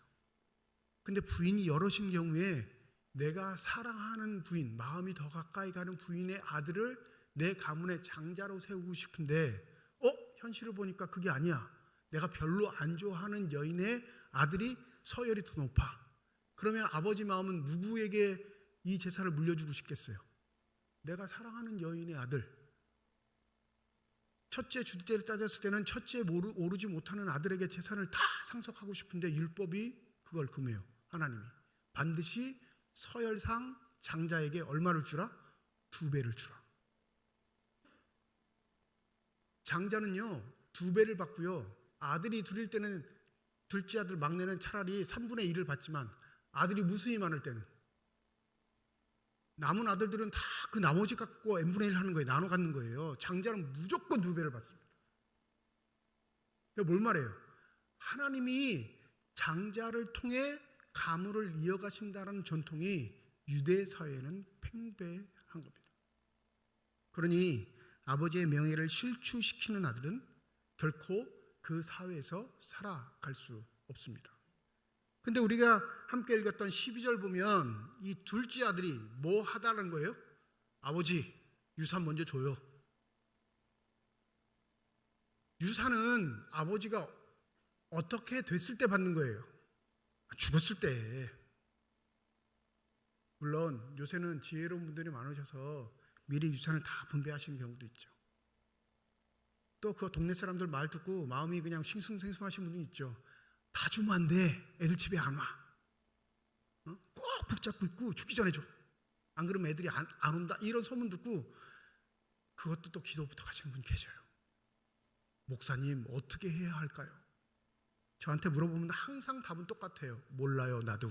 근데 부인이 여럿인 경우에 내가 사랑하는 부인, 마음이 더 가까이 가는 부인의 아들을 내 가문의 장자로 세우고 싶은데 현실을 보니까 그게 아니야. 내가 별로 안 좋아하는 여인의 아들이 서열이 더 높아. 그러면 아버지 마음은 누구에게 이 재산을 물려주고 싶겠어요? 내가 사랑하는 여인의 아들. 첫째 주제를 따졌을 때는 첫째 오르지 못하는 아들에게 재산을 다 상속하고 싶은데 율법이 그걸 금해요. 하나님이 반드시 서열상 장자에게 얼마를 주라? 2배를 주라. 장자는요 2배를 받고요. 아들이 둘일 때는 둘째 아들 막내는 차라리 3분의 1을 받지만, 아들이 무수히 많을 때는 남은 아들들은 다 그 나머지 갖고 n분의 1 하는 거예요. 나눠 갖는 거예요. 장자는 무조건 2배를 받습니다. 뭘 말해요? 하나님이 장자를 통해 가문을 이어가신다는 전통이 유대 사회에는 팽배한 겁니다. 그러니 아버지의 명예를 실추시키는 아들은 결코 그 사회에서 살아갈 수 없습니다. 근데 우리가 함께 읽었던 12절 보면 이 둘째 아들이 뭐 하다는 거예요? 아버지, 유산 먼저 줘요. 유산은 아버지가 어떻게 됐을 때 받는 거예요? 죽었을 때. 물론 요새는 지혜로운 분들이 많으셔서 미리 유산을 다 분배하시는 경우도 있죠. 또 그 동네 사람들 말 듣고 마음이 그냥 싱숭생숭하신 분이 있죠. 다 주면 안 돼. 애들 집에 안 와. 꼭 붙잡고 있고 죽기 전에 줘. 안 그러면 애들이 안 온다. 이런 소문 듣고 그것도 또 기도 부탁하시는 분 계셔요. 목사님 어떻게 해야 할까요? 저한테 물어보면 항상 답은 똑같아요. 몰라요, 나도.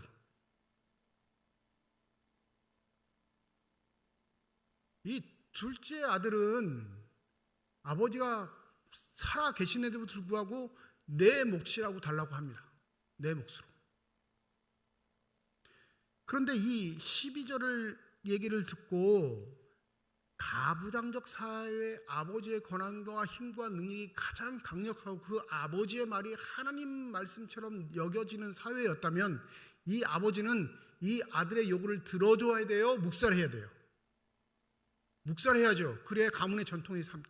이 둘째 아들은 아버지가 살아 계신데도 불구하고 내 몫이라고 달라고 합니다. 내 몫으로. 그런데 이 12절을 얘기를 듣고 가부장적 사회의 아버지의 권한과 힘과 능력이 가장 강력하고 그 아버지의 말이 하나님 말씀처럼 여겨지는 사회였다면 이 아버지는 이 아들의 요구를 들어줘야 돼요? 묵살해야 돼요? 묵살해야죠. 그래야 가문의 전통이 삼죠.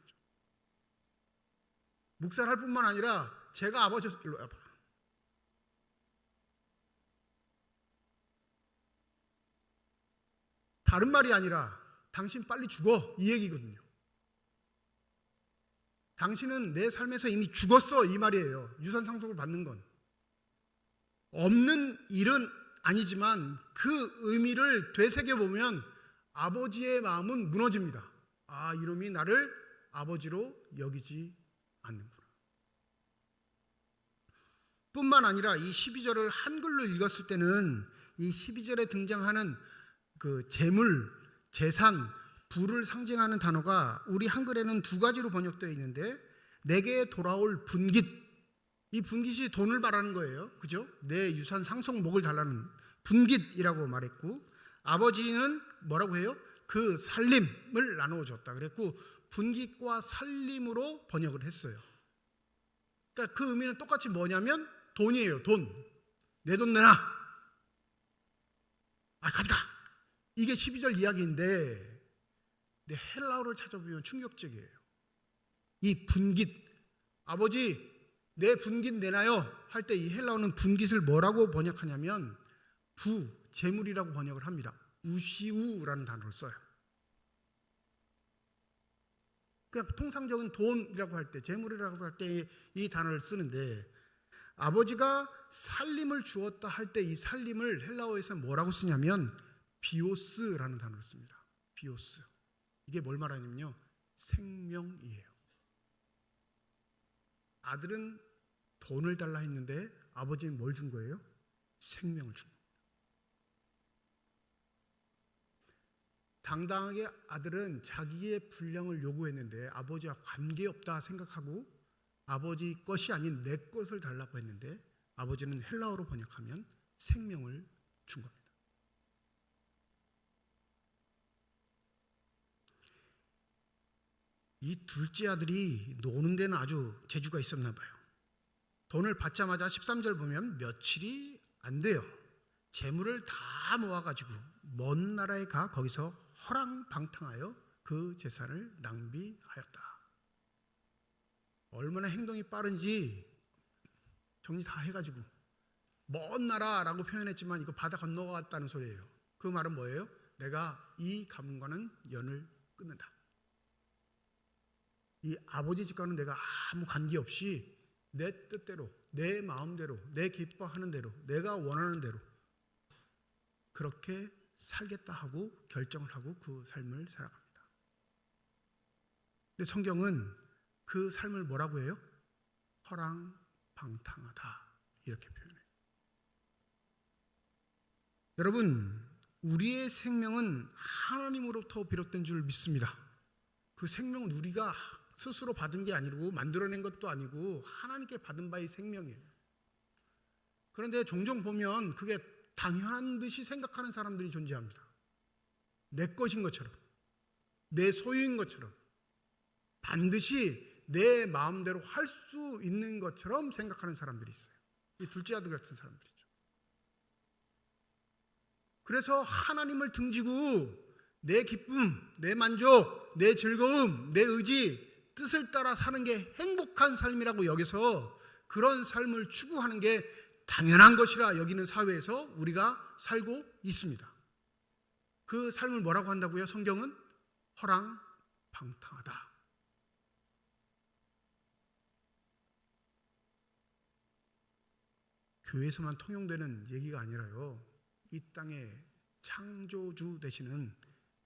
묵살할 뿐만 아니라 제가 아버지였어. 일로 와봐. 다른 말이 아니라 당신 빨리 죽어 이 얘기거든요. 당신은 내 삶에서 이미 죽었어 이 말이에요. 유산 상속을 받는 건 없는 일은 아니지만 그 의미를 되새겨 보면 아버지의 마음은 무너집니다. 아, 이놈이 나를 아버지로 여기지 않는구나. 뿐만 아니라 이 12절을 한글로 읽었을 때는 이 12절에 등장하는 그 재물, 재산, 부를 상징하는 단어가 우리 한글에는 두 가지로 번역되어 있는데 내게 돌아올 분깃, 이 분깃이 돈을 말하는 거예요. 그죠? 내 유산 상속목을 달라는 분깃이라고 말했고 아버지는 뭐라고 해요? 그 살림을 나누어 줬다 그랬고 분깃과 살림으로 번역을 했어요. 그러니까 그 의미는 똑같이 뭐냐면 돈이에요. 돈. 내 돈 내놔. 아, 가져가. 이게 12절 이야기인데 헬라어를 찾아보면 충격적이에요. 이 분깃, 아버지 내 분깃 내놔요 할 때 이 헬라어는 분깃을 뭐라고 번역하냐면 부, 재물이라고 번역을 합니다. 우시우라는 단어를 써요. 그냥 통상적인 돈이라고 할 때, 재물이라고 할 때 이 단어를 쓰는데 아버지가 살림을 주었다 할 때 이 살림을 헬라어에서 뭐라고 쓰냐면 비오스라는 단어를 씁니다. 비오스. 이게 뭘 말하냐면요. 생명이에요. 아들은 돈을 달라 했는데 아버지는 뭘 준 거예요? 생명을 준 거예요. 당당하게 아들은 자기의 분량을 요구했는데 아버지와 관계없다 생각하고 아버지 것이 아닌 내 것을 달라고 했는데 아버지는 헬라어로 번역하면 생명을 준 겁니다. 이 둘째 아들이 노는 데는 아주 재주가 있었나 봐요. 돈을 받자마자 13절 보면 며칠이 안 돼요. 재물을 다 모아가지고 먼 나라에 가 거기서 허랑방탕하여 그 재산을 낭비하였다. 얼마나 행동이 빠른지 정리 다 해가지고 먼 나라라고 표현했지만 이거 바다 건너갔다는 소리예요. 그 말은 뭐예요? 내가 이 가문과는 연을 끊는다. 이 아버지 집과는 내가 아무 관계없이 내 뜻대로, 내 마음대로, 내 기뻐하는 대로, 내가 원하는 대로 그렇게 살겠다 하고 결정을 하고 그 삶을 살아갑니다. 근데 성경은 그 삶을 뭐라고 해요? 허랑방탕하다 이렇게 표현해요. 여러분, 우리의 생명은 하나님으로부터 비롯된 줄 믿습니다. 그 생명은 우리가 스스로 받은 게 아니고 만들어낸 것도 아니고 하나님께 받은 바의 생명이에요. 그런데 종종 보면 그게 당연한 듯이 생각하는 사람들이 존재합니다. 내 것인 것처럼, 내 소유인 것처럼, 반드시 내 마음대로 할 수 있는 것처럼 생각하는 사람들이 있어요. 이 둘째 아들 같은 사람들이죠. 그래서 하나님을 등지고 내 기쁨, 내 만족, 내 즐거움, 내 의지, 뜻을 따라 사는 게 행복한 삶이라고 여기서 그런 삶을 추구하는 게 당연한 것이라 여기는 사회에서 우리가 살고 있습니다. 그 삶을 뭐라고 한다고요? 성경은 허랑방탕하다. 교회에서만 통용되는 얘기가 아니라요. 이 땅의 창조주 되시는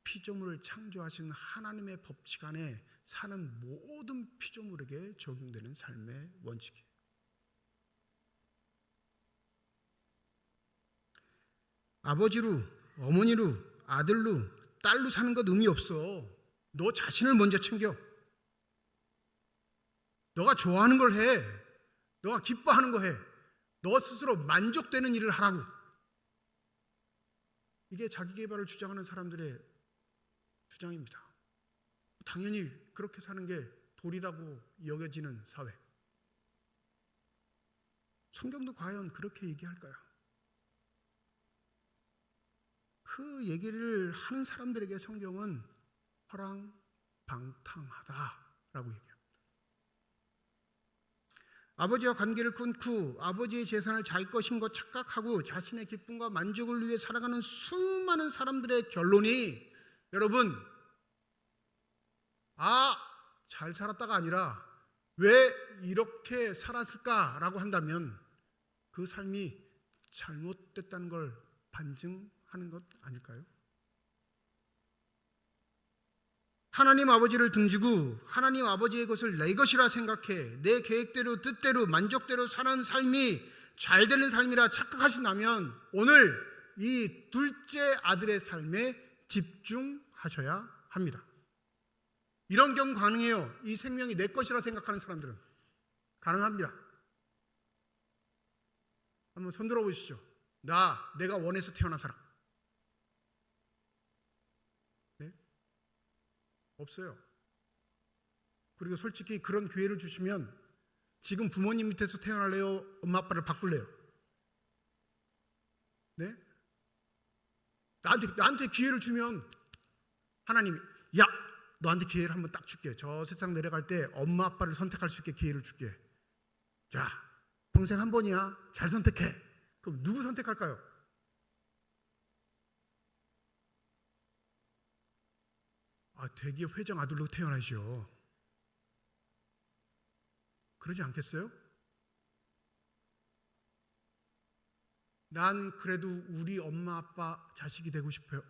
피조물을 창조하신 하나님의 법칙 안에 사는 모든 피조물에게 적용되는 삶의 원칙이에요. 아버지로, 어머니로, 아들로, 딸로 사는 것 의미 없어. 너 자신을 먼저 챙겨. 너가 좋아하는 걸 해. 너가 기뻐하는 거 해. 너 스스로 만족되는 일을 하라고. 이게 자기개발을 주장하는 사람들의 주장입니다. 당연히 그렇게 사는 게 도리라고 여겨지는 사회. 성경도 과연 그렇게 얘기할까요? 그 얘기를 하는 사람들에게 성경은 허랑방탕하다라고 얘기합니다. 아버지와 관계를 끊고 아버지의 재산을 자기 것인 것 착각하고 자신의 기쁨과 만족을 위해 살아가는 수많은 사람들의 결론이, 여러분, 잘 살았다가 아니라 왜 이렇게 살았을까라고 한다면 그 삶이 잘못됐다는 걸 반증하는 것 아닐까요? 하나님 아버지를 등지고 하나님 아버지의 것을 내 것이라 생각해 내 계획대로 뜻대로 만족대로 사는 삶이 잘 되는 삶이라 착각하신다면 오늘 이 둘째 아들의 삶에 집중하셔야 합니다. 이런 경우 가능해요. 이 생명이 내 것이라 생각하는 사람들은 가능합니다. 한번 손 들어보시죠. 내가 원해서 태어난 사람. 네? 없어요. 그리고 솔직히 그런 기회를 주시면 지금 부모님 밑에서 태어날래요? 엄마 아빠를 바꿀래요? 네? 나한테 기회를 주면 하나님이 너한테 기회를 한번 딱 줄게. 저 세상 내려갈 때 엄마 아빠를 선택할 수 있게 기회를 줄게. 자, 평생 한 번이야. 잘 선택해. 그럼 누구 선택할까요? 대기업 회장 아들로 태어나시오. 그러지 않겠어요? 난 그래도 우리 엄마 아빠 자식이 되고 싶어요.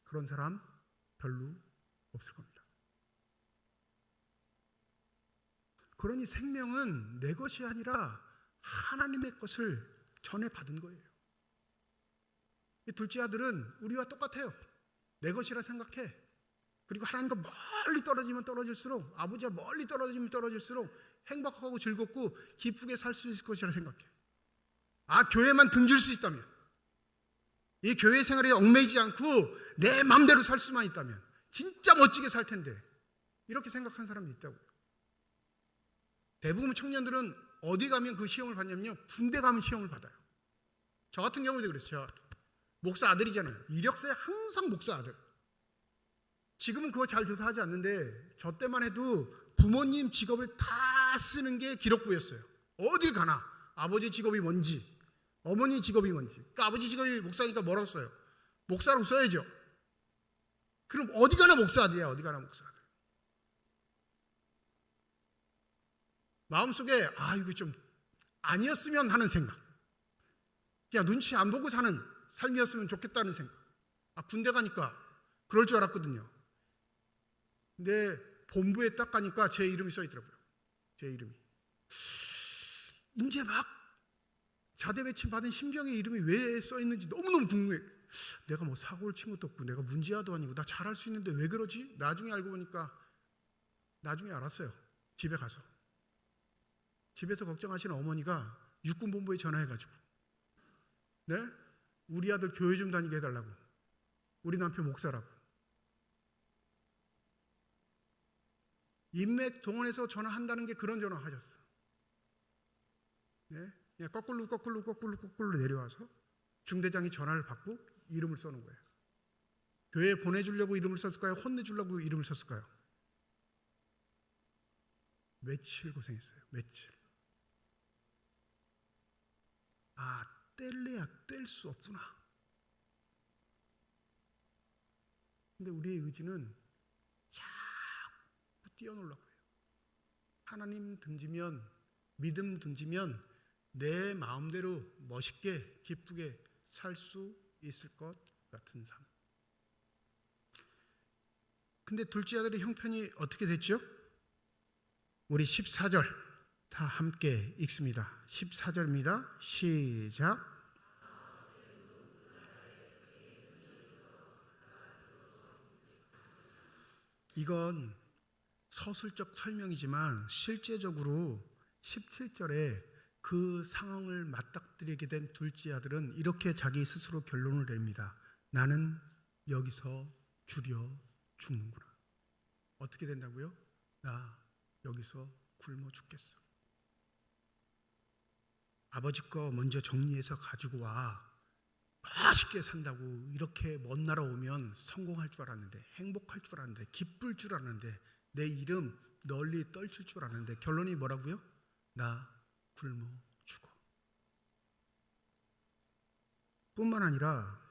그런 사람 별로 없을 겁니다. 그러니 생명은 내 것이 아니라 하나님의 것을 전해 받은 거예요. 이 둘째 아들은 우리와 똑같아요. 내 것이라 생각해. 그리고 하나님과 멀리 떨어지면 떨어질수록, 아버지와 멀리 떨어지면 떨어질수록 행복하고 즐겁고 기쁘게 살 수 있을 것이라 생각해. 교회만 등질 수 있다면, 이 교회 생활에 얽매이지 않고 내 마음대로 살 수만 있다면 진짜 멋지게 살 텐데, 이렇게 생각하는 사람도 있다고요. 대부분 청년들은 어디 가면 그 시험을 받냐면요, 군대 가면 시험을 받아요. 저 같은 경우도 그랬어요. 목사 아들이잖아요. 이력서에 항상 목사 아들. 지금은 그거 잘 조사하지 않는데 저 때만 해도 부모님 직업을 다 쓰는 게 기록부였어요. 어딜 가나 아버지 직업이 뭔지, 어머니 직업이 뭔지. 그러니까 아버지 직업이 목사니까 뭐라고 써요? 목사라고 써야죠. 그럼 어디 가나 목사 아들이야. 어디 가나 목사 아들. 마음속에 이거 좀 아니었으면 하는 생각, 그냥 눈치 안 보고 사는 삶이었으면 좋겠다는 생각. 군대 가니까 그럴 줄 알았거든요. 근데 본부에 딱 가니까 제 이름이 써 있더라고요. 제 이름이. 이제 막 자대 배치 받은 신병의 이름이 왜 써 있는지 너무너무 궁금해. 내가 뭐 사고를 친 것도 없고 내가 문제아도 아니고 나 잘할 수 있는데 왜 그러지? 나중에 알고 보니까, 나중에 알았어요. 집에 가서. 집에서 걱정하시는 어머니가 육군본부에 전화해가지고, 네? 우리 아들 교회 좀 다니게 해달라고. 우리 남편 목사라고. 인맥 동원해서 전화한다는 게 그런 전화 하셨어. 네? 그냥 거꾸로 내려와서 중대장이 전화를 받고 이름을 써놓은 거예요. 교회에 보내주려고 이름을 썼을까요? 혼내주려고 이름을 썼을까요? 며칠 고생했어요. 며칠. 뗄래야 뗄 수 없구나. 근데 우리의 의지는 자꾸 뛰어놀라고 해요. 하나님 등지면, 믿음 등지면 내 마음대로 멋있게 기쁘게 살 수 있을 것 같은 삶. 근데 둘째 아들의 형편이 어떻게 됐죠? 우리 14절 다 함께 읽습니다. 14절입니다. 시작. 이건 서술적 설명이지만 실제적으로 17절에 그 상황을 맞닥뜨리게 된 둘째 아들은 이렇게 자기 스스로 결론을 냅니다. 나는 여기서 줄여 죽는구나. 어떻게 된다고요? 나 여기서 굶어 죽겠어. 아버지 거 먼저 정리해서 가지고 와. 맛있게 산다고 이렇게 먼 나라 오면 성공할 줄 알았는데, 행복할 줄 알았는데, 기쁠 줄 알았는데, 내 이름 널리 떨칠 줄 알았는데 결론이 뭐라고요? 나 굶어 죽어. 뿐만 아니라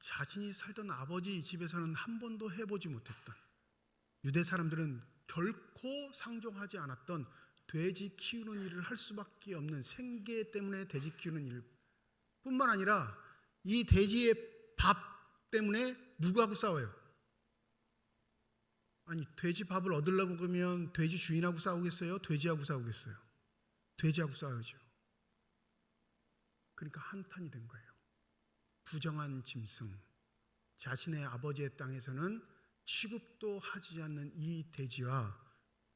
자신이 살던 아버지 집에서는 한 번도 해보지 못했던, 유대 사람들은 결코 상종하지 않았던 돼지 키우는 일을 할 수밖에 없는, 생계 때문에 돼지 키우는 일 뿐만 아니라 이 돼지의 밥 때문에 누구하고 싸워요? 아니, 돼지 밥을 얻으려고 그러면 돼지 주인하고 싸우겠어요? 돼지하고 싸우겠어요? 돼지하고 싸우죠. 그러니까 한탄이 된 거예요. 부정한 짐승, 자신의 아버지의 땅에서는 취급도 하지 않는 이 돼지와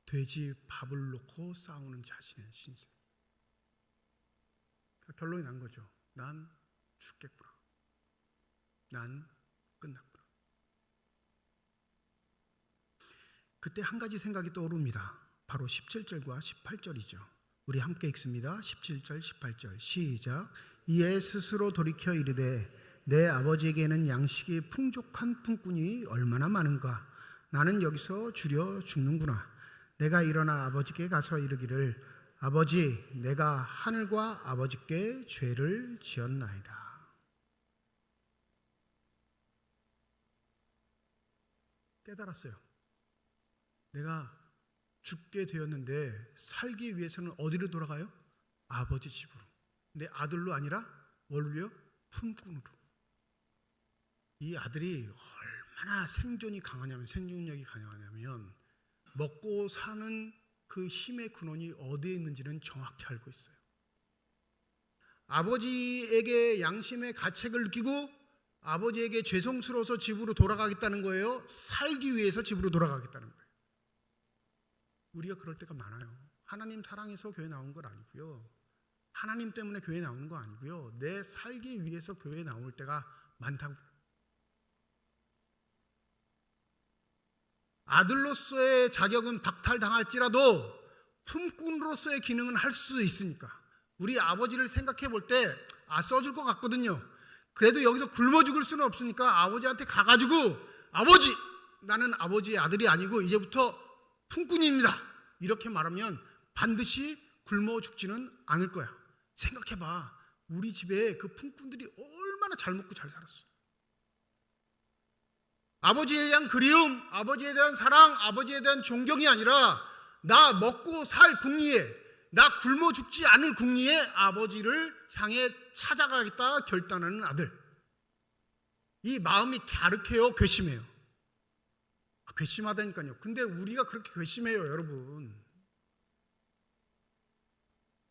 돼지 밥을 놓고 싸우는 자신의 신세. 그러니까 결론이 난 거죠. 난 죽겠구나. 난 끝났구나. 그때 한 가지 생각이 떠오릅니다. 바로 17절과 18절이죠. 우리 함께 읽습니다. 17절 18절 시작. 이에 스스로 돌이켜 이르되 내 아버지에게는 양식이 풍족한 품꾼이 얼마나 많은가. 나는 여기서 줄여 죽는구나. 내가 일어나 아버지께 가서 이르기를 아버지, 내가 하늘과 아버지께 죄를 지었나이다. 깨달았어요. 내가 죽게 되었는데 살기 위해서는 어디로 돌아가요? 아버지 집으로. 내 아들로 아니라 뭘로요? 품꾼으로. 이 아들이 얼마나 생존이 강하냐면, 생존력이 강하냐면 먹고 사는 그 힘의 근원이 어디에 있는지는 정확히 알고 있어요. 아버지에게 양심의 가책을 느끼고 아버지에게 죄송스러워서 집으로 돌아가겠다는 거예요? 살기 위해서 집으로 돌아가겠다는 거예요? 우리가 그럴 때가 많아요. 하나님 사랑해서 교회 나온 건 아니고요. 하나님 때문에 교회 나오는 거 아니고요. 내 살기 위해서 교회 나올 때가 많다고. 아들로서의 자격은 박탈당할지라도 품꾼으로서의 기능은 할 수 있으니까. 우리 아버지를 생각해 볼 때 써줄 것 같거든요. 그래도 여기서 굶어 죽을 수는 없으니까 아버지한테 가가지고 아버지, 나는 아버지의 아들이 아니고 이제부터 품꾼입니다. 이렇게 말하면 반드시 굶어 죽지는 않을 거야. 생각해봐. 우리 집에 그 품꾼들이 얼마나 잘 먹고 잘 살았어. 아버지에 대한 그리움, 아버지에 대한 사랑, 아버지에 대한 존경이 아니라 나 먹고 살 궁리에, 나 굶어 죽지 않을 궁리에 아버지를 향해 찾아가겠다 결단하는 아들. 이 마음이 갸륵해요, 괘씸해요? 괘씸하다니까요. 근데 우리가 그렇게 괘씸해요, 여러분.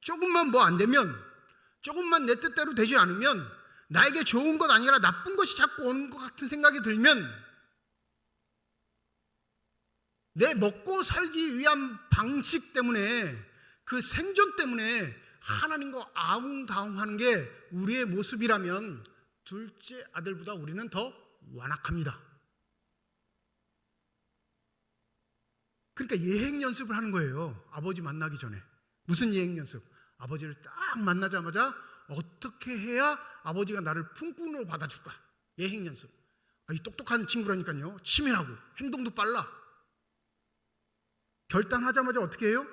조금만 뭐 안 되면, 조금만 내 뜻대로 되지 않으면, 나에게 좋은 것 아니라 나쁜 것이 자꾸 오는 것 같은 생각이 들면, 내 먹고 살기 위한 방식 때문에, 그 생존 때문에 하나님과 아웅다웅하는 게 우리의 모습이라면 둘째 아들보다 우리는 더 완악합니다. 그러니까 예행 연습을 하는 거예요. 아버지 만나기 전에. 무슨 예행 연습? 아버지를 딱 만나자마자 어떻게 해야 아버지가 나를 품꾼으로 받아줄까? 예행 연습. 이 똑똑한 친구라니까요. 치밀하고 행동도 빨라. 결단하자마자 어떻게 해요?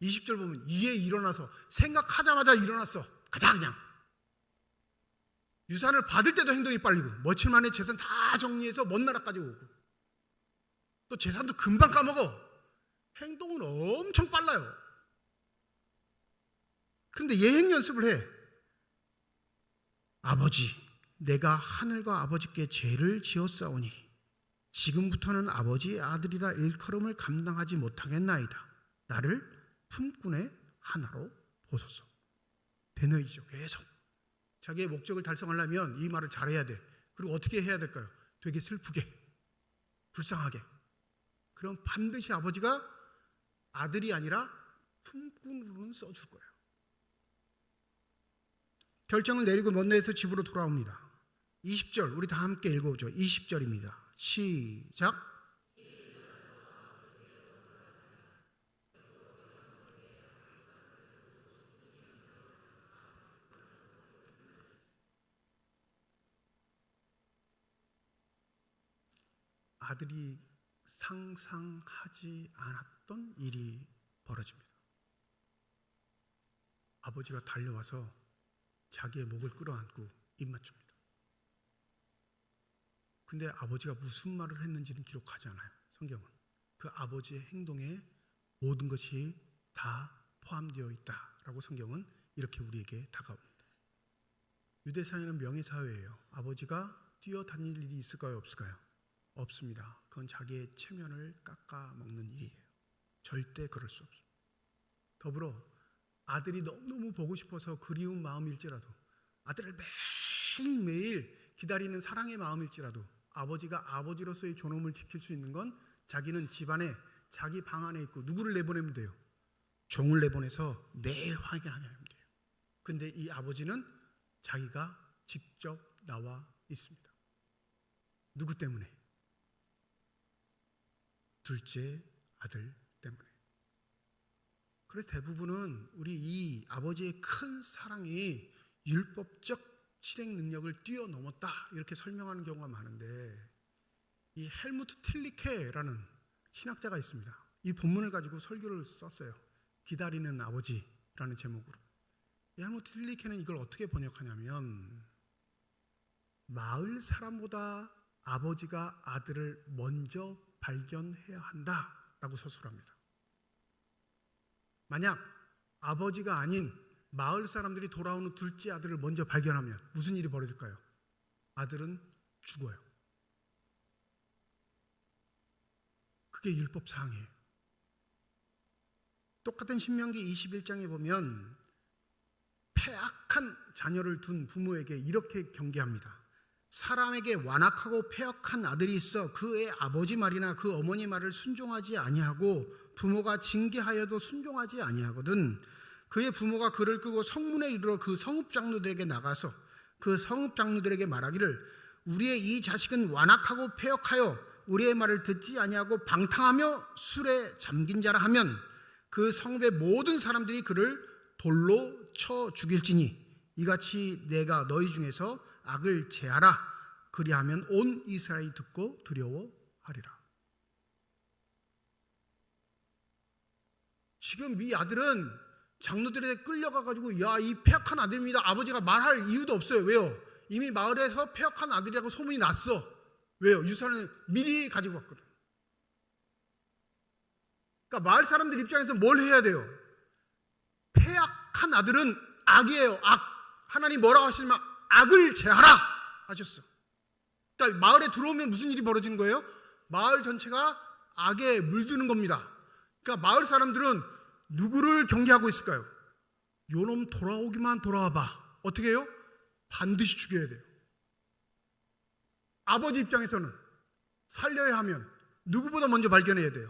20절 보면 이에 일어나서, 생각하자마자 일어났어. 가자 그냥. 유산을 받을 때도 행동이 빨리고, 며칠 만에 재산 다 정리해서 먼 나라까지 오고, 또 재산도 금방 까먹어. 행동은 엄청 빨라요. 그런데 예행 연습을 해. 아버지, 내가 하늘과 아버지께 죄를 지었사오니 지금부터는 아버지의 아들이라 일컬음을 감당하지 못하겠나이다. 나를 품꾼의 하나로 보소서. 되뇌이죠. 계속 자기의 목적을 달성하려면 이 말을 잘해야 돼. 그리고 어떻게 해야 될까요? 되게 슬프게, 불쌍하게. 그럼 반드시 아버지가 아들이 아니라 품꾼으로는 써줄 거예요. 결정을 내리고 먼 데에서 집으로 돌아옵니다. 20절 우리 다 함께 읽어보죠. 20절입니다. 시작. 아들이 상상하지 않았던 일이 벌어집니다. 아버지가 달려와서 자기의 목을 끌어안고 입 맞춥니다. 근데 아버지가 무슨 말을 했는지는 기록하지 않아요. 성경은. 그 아버지의 행동에 모든 것이 다 포함되어 있다라고 성경은 이렇게 우리에게 다가옵니다. 유대사회는 명예사회예요. 아버지가 뛰어다닐 일이 있을까요? 없을까요? 없습니다. 그건 자기의 체면을 깎아먹는 일이에요. 절대 그럴 수 없습니다. 더불어 아들이 너무너무 보고 싶어서 그리운 마음일지라도, 아들을 매일매일 기다리는 사랑의 마음일지라도, 아버지가 아버지로서의 존엄을 지킬 수 있는 건 자기는 집안에 자기 방 안에 있고, 누구를 내보내면 돼요? 종을 내보내서 매일 확인하면 돼요. 근데 이 아버지는 자기가 직접 나와 있습니다. 누구 때문에? 둘째 아들 때문에. 그래서 대부분은 우리 이 아버지의 큰 사랑이 율법적 실행 능력을 뛰어넘었다 이렇게 설명하는 경우가 많은데, 이 헬무트 틸리케라는 신학자가 있습니다. 이 본문을 가지고 설교를 썼어요. 기다리는 아버지라는 제목으로. 이 헬무트 틸리케는 이걸 어떻게 번역하냐면, 마을 사람보다 아버지가 아들을 먼저 발견해야 한다라고 서술합니다. 만약 아버지가 아닌 마을 사람들이 돌아오는 둘째 아들을 먼저 발견하면 무슨 일이 벌어질까요? 아들은 죽어요. 그게 율법 사항이에요. 똑같은 신명기 21장에 보면 폐악한 자녀를 둔 부모에게 이렇게 경계합니다. 사람에게 완악하고 폐역한 아들이 있어 그의 아버지 말이나 그 어머니 말을 순종하지 아니하고 부모가 징계하여도 순종하지 아니하거든 그의 부모가 그를 끄고 성문에 이르러 그 성읍 장로들에게 나가서 그 성읍 장로들에게 말하기를 우리의 이 자식은 완악하고 폐역하여 우리의 말을 듣지 아니하고 방탕하며 술에 잠긴 자라 하면 그 성읍의 모든 사람들이 그를 돌로 쳐 죽일지니 이같이 내가 너희 중에서 악을 제하라. 그리하면 온 이스라엘이 듣고 두려워하리라. 지금 이 아들은 장로들에게 끌려가가지고 야, 이 폐역한 아들입니다. 아버지가 말할 이유도 없어요. 왜요? 이미 마을에서 폐역한 아들이라고 소문이 났어. 왜요? 유산을 미리 가지고 왔거든. 그러니까 마을 사람들 입장에서 뭘 해야 돼요? 폐역한 아들은 악이에요. 악. 하나님 뭐라고 하시냐면 악을 제하라 하셨어. 그러니까 마을에 들어오면 무슨 일이 벌어지는 거예요? 마을 전체가 악에 물드는 겁니다. 그러니까 마을 사람들은 누구를 경계하고 있을까요? 요놈 돌아오기만 돌아와봐. 어떻게 해요? 반드시 죽여야 돼요. 아버지 입장에서는 살려야 하면 누구보다 먼저 발견해야 돼요?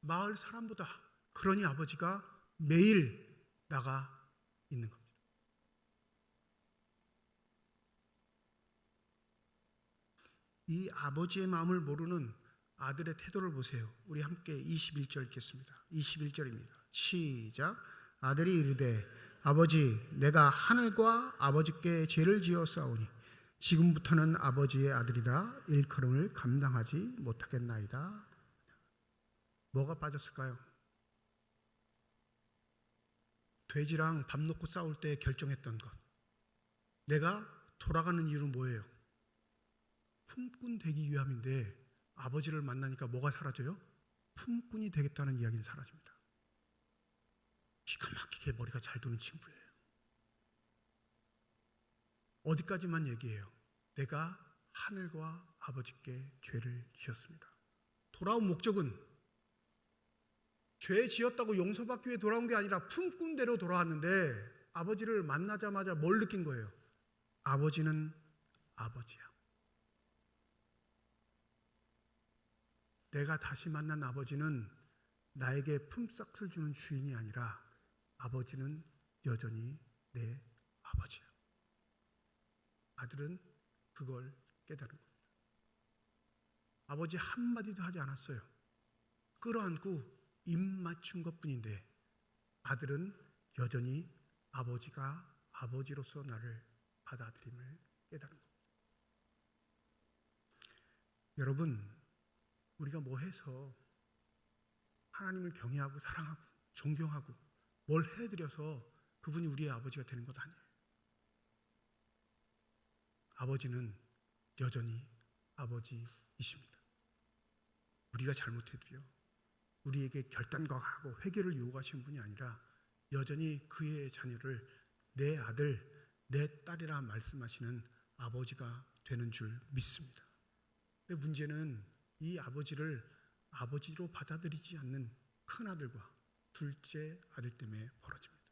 마을 사람보다. 그러니 아버지가 매일 나가 있는 겁니다. 이 아버지의 마음을 모르는 아들의 태도를 보세요. 우리 함께 21절 읽겠습니다. 21절입니다. 시작. 아들이 이르되 아버지 내가 하늘과 아버지께 죄를 지었사오니 지금부터는 아버지의 아들이라 일컬음을 감당하지 못하겠나이다. 뭐가 빠졌을까요? 돼지랑 밥 놓고 싸울 때 결정했던 것. 내가 돌아가는 이유는 뭐예요? 품꾼 되기 위함인데 아버지를 만나니까 뭐가 사라져요? 품꾼이 되겠다는 이야기는 사라집니다. 기가 막히게 머리가 잘 도는 친구예요. 어디까지만 얘기해요? 내가 하늘과 아버지께 죄를 지었습니다. 돌아온 목적은 죄 지었다고 용서받기 위해 돌아온 게 아니라 품꾼 대로 돌아왔는데 아버지를 만나자마자 뭘 느낀 거예요? 아버지는 아버지야. 내가 다시 만난 아버지는 나에게 품삯을 주는 주인이 아니라 아버지는 여전히 내 아버지야. 아들은 그걸 깨달은 겁니다. 아버지 한마디도 하지 않았어요. 끌어안고 입 맞춘 것뿐인데 아들은 여전히 아버지가 아버지로서 나를 받아들임을 깨달은 겁니다. 여러분, 우리가 뭐 해서 하나님을 경외하고 사랑하고 존경하고 뭘 해드려서 그분이 우리의 아버지가 되는 것 아니에요. 아버지는 여전히 아버지이십니다. 우리가 잘못해도요, 우리에게 결단과하고 회개를 요구하시는 분이 아니라 여전히 그의 자녀를 내 아들, 내 딸이라 말씀하시는 아버지가 되는 줄 믿습니다. 근데 문제는 이 아버지를 아버지로 받아들이지 않는 큰아들과 둘째 아들 때문에 벌어집니다.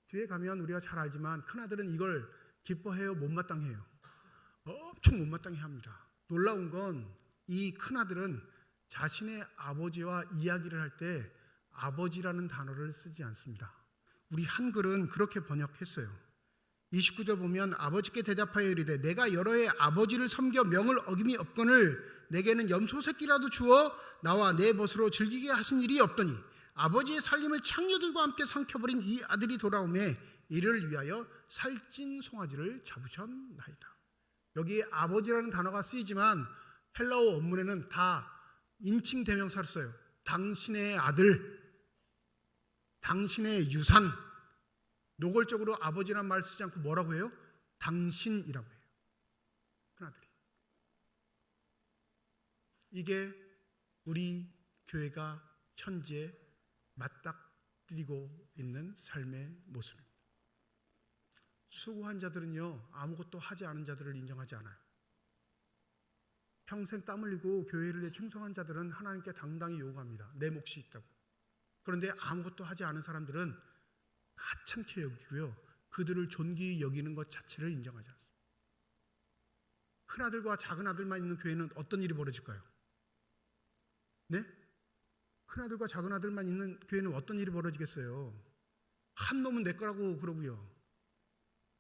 뒤에 가면 우리가 잘 알지만 큰아들은 이걸 기뻐해요, 못마땅해요? 엄청 못마땅해 합니다. 놀라운 건 이 큰아들은 자신의 아버지와 이야기를 할 때 아버지라는 단어를 쓰지 않습니다. 우리 한글은 그렇게 번역했어요. 29절 보면 아버지께 대답하여 이르되 내가 여러 해 아버지를 섬겨 명을 어김이 없거늘 내게는 염소 새끼라도 주어 나와 내 벗으로 즐기게 하신 일이 없더니 아버지의 살림을 창녀들과 함께 삼켜버린 이 아들이 돌아오매 이를 위하여 살찐 송아지를 잡으셨나이다. 여기에 아버지라는 단어가 쓰이지만 헬라어 원문에는 다 인칭 대명사를 써요. 당신의 아들, 당신의 유산. 노골적으로 아버지란 말 쓰지 않고 뭐라고 해요? 당신이라고 해요. 큰아들이. 이게 우리 교회가 현재 맞닥뜨리고 있는 삶의 모습입니다. 수고한 자들은요, 아무것도 하지 않은 자들을 인정하지 않아요. 평생 땀 흘리고 교회를 위해 충성한 자들은 하나님께 당당히 요구합니다. 내 몫이 있다고. 그런데 아무것도 하지 않은 사람들은 하찮게 여기고요, 그들을 존귀히 여기는 것 자체를 인정하지 않습니다. 큰아들과 작은아들만 있는 교회는 어떤 일이 벌어질까요? 네? 큰아들과 작은아들만 있는 교회는 어떤 일이 벌어지겠어요? 한 놈은 내 거라고 그러고요,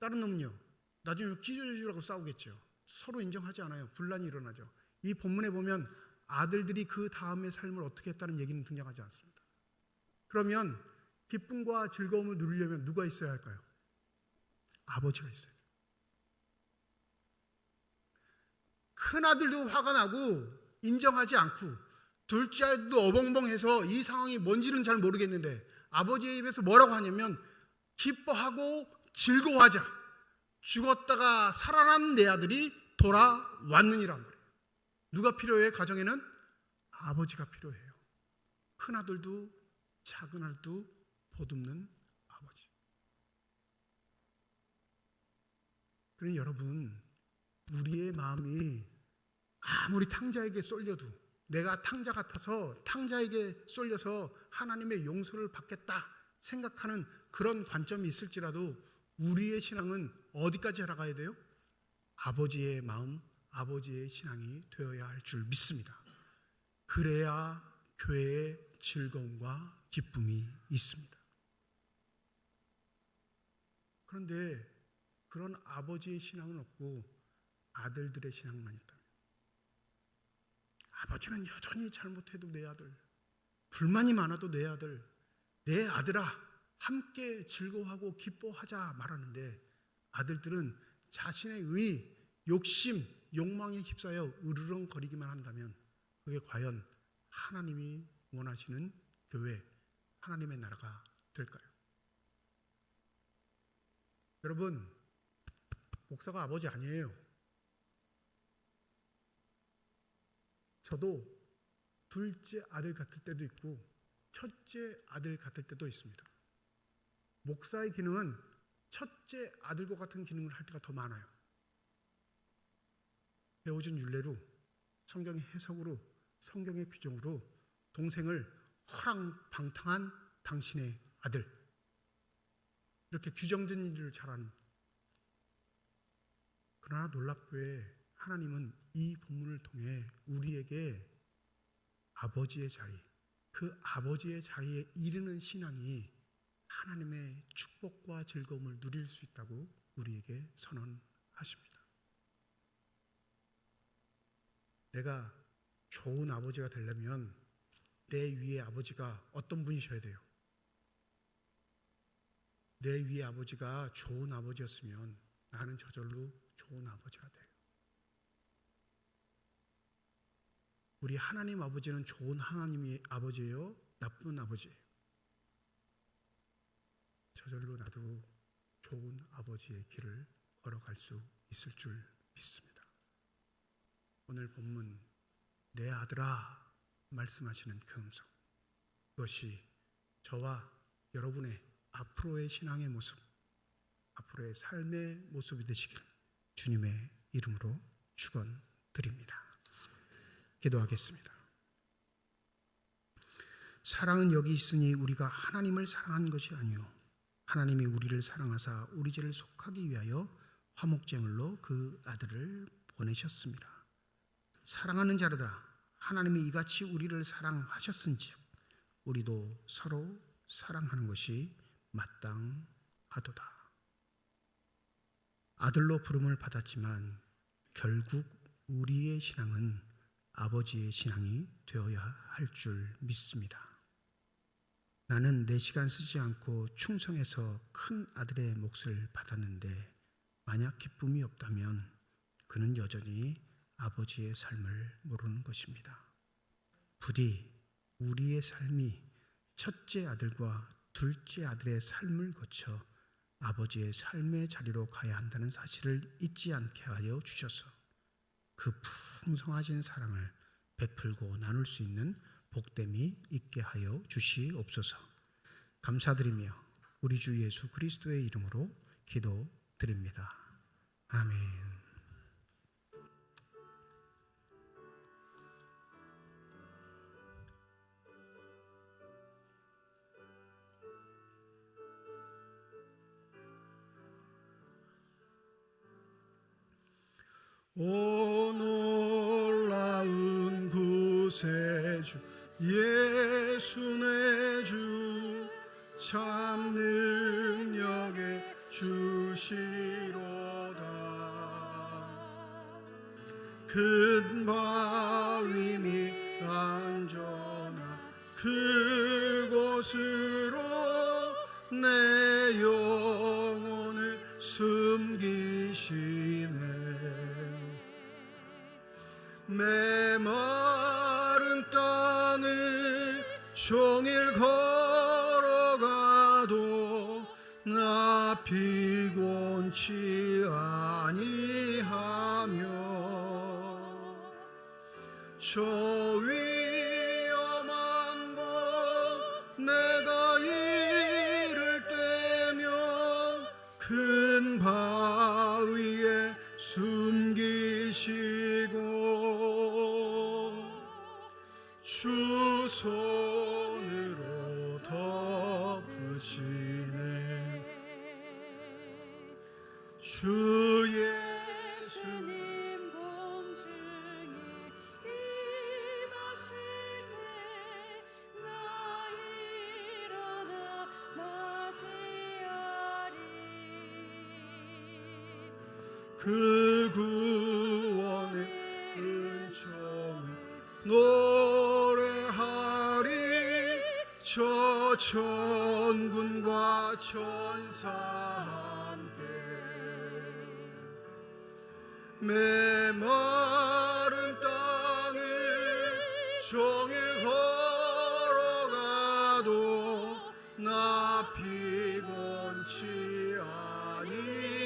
다른 놈은요, 나중에 끼져주라고 싸우겠죠. 서로 인정하지 않아요. 분란이 일어나죠. 이 본문에 보면 아들들이 그 다음의 삶을 어떻게 했다는 얘기는 등장하지 않습니다. 그러면 기쁨과 즐거움을 누리려면 누가 있어야 할까요? 아버지가 있어야 돼요. 큰아들도 화가 나고 인정하지 않고 둘째 아들도 어벙벙해서 이 상황이 뭔지는 잘 모르겠는데 아버지의 입에서 뭐라고 하냐면 기뻐하고 즐거워하자. 죽었다가 살아난 내 아들이 돌아왔느니란 말이에요. 누가 필요해요? 가정에는 아버지가 필요해요. 큰아들도 작은아들도 보듬는 아버지. 그러니 여러분, 우리의 마음이 아무리 탕자에게 쏠려도 내가 탕자 같아서 탕자에게 쏠려서 하나님의 용서를 받겠다 생각하는 그런 관점이 있을지라도 우리의 신앙은 어디까지 알아가야 돼요? 아버지의 마음, 아버지의 신앙이 되어야 할 줄 믿습니다. 그래야 교회에 즐거움과 기쁨이 있습니다. 그런데 그런 아버지의 신앙은 없고 아들들의 신앙만 있다면, 아버지는 여전히 잘못해도 내 아들, 불만이 많아도 내 아들, 내 아들아 함께 즐거워하고 기뻐하자 말하는데 아들들은 자신의 의, 욕심, 욕망에 휩싸여 으르렁거리기만 한다면 그게 과연 하나님이 원하시는 교회, 하나님의 나라가 될까요? 여러분, 목사가 아버지 아니에요. 저도 둘째 아들 같을 때도 있고 첫째 아들 같을 때도 있습니다. 목사의 기능은 첫째 아들과 같은 기능을 할 때가 더 많아요. 배워진 윤례로, 성경의 해석으로, 성경의 규정으로 동생을 허랑방탕한 당신의 아들, 이렇게 규정된 일을 잘하는. 그러나 놀랍게 하나님은 이 본문을 통해 우리에게 아버지의 자리, 그 아버지의 자리에 이르는 신앙이 하나님의 축복과 즐거움을 누릴 수 있다고 우리에게 선언하십니다. 내가 좋은 아버지가 되려면 내 위에 아버지가 어떤 분이셔야 돼요? 내 위에 아버지가 좋은 아버지였으면 나는 저절로 좋은 아버지가 돼요. 우리 하나님 아버지는 좋은 하나님의 아버지예요? 나쁜 아버지예요? 저절로 나도 좋은 아버지의 길을 걸어갈 수 있을 줄 믿습니다. 오늘 본문 내 아들아 말씀하시는 그 음성, 그것이 저와 여러분의 앞으로의 신앙의 모습, 앞으로의 삶의 모습이 되시길 주님의 이름으로 축원드립니다. 기도하겠습니다. 사랑은 여기 있으니 우리가 하나님을 사랑한 것이 아니요 하나님이 우리를 사랑하사 우리 죄를 속하기 위하여 화목제물로 그 아들을 보내셨습니다. 사랑하는 자들아, 하나님이 이같이 우리를 사랑하셨은즉 우리도 서로 사랑하는 것이 마땅하도다. 아들로 부름을 받았지만 결국 우리의 신앙은 아버지의 신앙이 되어야 할 줄 믿습니다. 나는 내 시간 쓰지 않고 충성해서 큰 아들의 몫을 받았는데 만약 기쁨이 없다면 그는 여전히 아버지의 삶을 모르는 것입니다. 부디 우리의 삶이 첫째 아들과 둘째 아들의 삶을 거쳐 아버지의 삶의 자리로 가야 한다는 사실을 잊지 않게 하여 주셔서 그 풍성하신 사랑을 베풀고 나눌 수 있는 복됨이 있게 하여 주시옵소서. 감사드리며 우리 주 예수 그리스도의 이름으로 기도드립니다. 아멘. 오 놀라운 구세주 예수 내 주 참 능력의 주시로다. 큰 바위 밑 안전한 그곳으로 내 영혼을 숨기시네. 메마른 땅을 종일 걸어가도 나 피곤치 아니하며 저 위험한 곳 내가 이를 때면 큰 바위에 숨기시고 주 손으로 덮으시네. 주 예수님 공중에 임하실 때 나 일어나 맞이하리. 그 구원의 은총을 노래하리. 저 천군과 천사 함께 메마른 땅을 종일 걸어가도 나 피곤치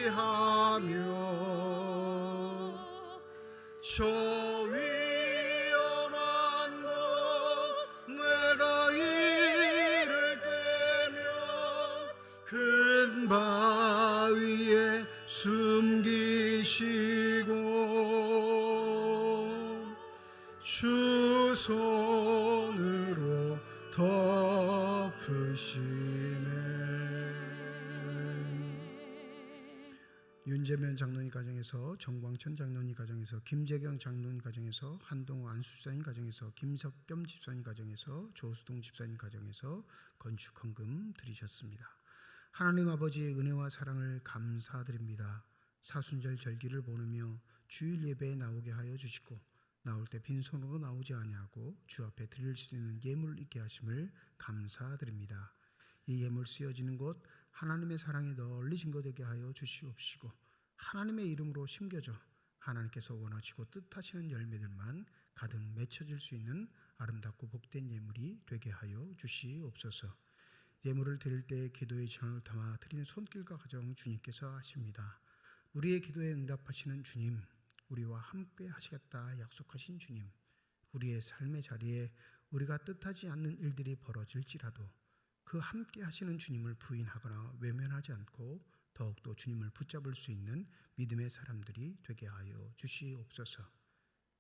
아니하며 저 위험한 곳 내가 이를 때면 큰 바 윤재면 장로님 가정에서, 정광천 장로님 가정에서, 김재경 장로님 가정에서, 한동호 안수집사님 가정에서, 김석겸 집사님 가정에서, 조수동 집사님 가정에서 건축 헌금 드리셨습니다. 하나님 아버지의 은혜와 사랑을 감사드립니다. 사순절 절기를 보내며 주일 예배에 나오게 하여 주시고, 나올 때 빈손으로 나오지 아니하고 주 앞에 드릴 수 있는 예물 있게 하심을 감사드립니다. 이 예물 쓰여지는 곳 하나님의 사랑이 널리 증거되게 하여 주시옵시고, 하나님의 이름으로 심겨져 하나님께서 원하시고 뜻하시는 열매들만 가득 맺혀질 수 있는 아름답고 복된 예물이 되게 하여 주시옵소서. 예물을 드릴 때 기도의 정을 담아 드리는 손길과 가정 주님께서 하십니다. 우리의 기도에 응답하시는 주님, 우리와 함께 하시겠다 약속하신 주님, 우리의 삶의 자리에 우리가 뜻하지 않는 일들이 벌어질지라도 그 함께 하시는 주님을 부인하거나 외면하지 않고 더욱더 주님을 붙잡을 수 있는 믿음의 사람들이 되게 하여 주시옵소서.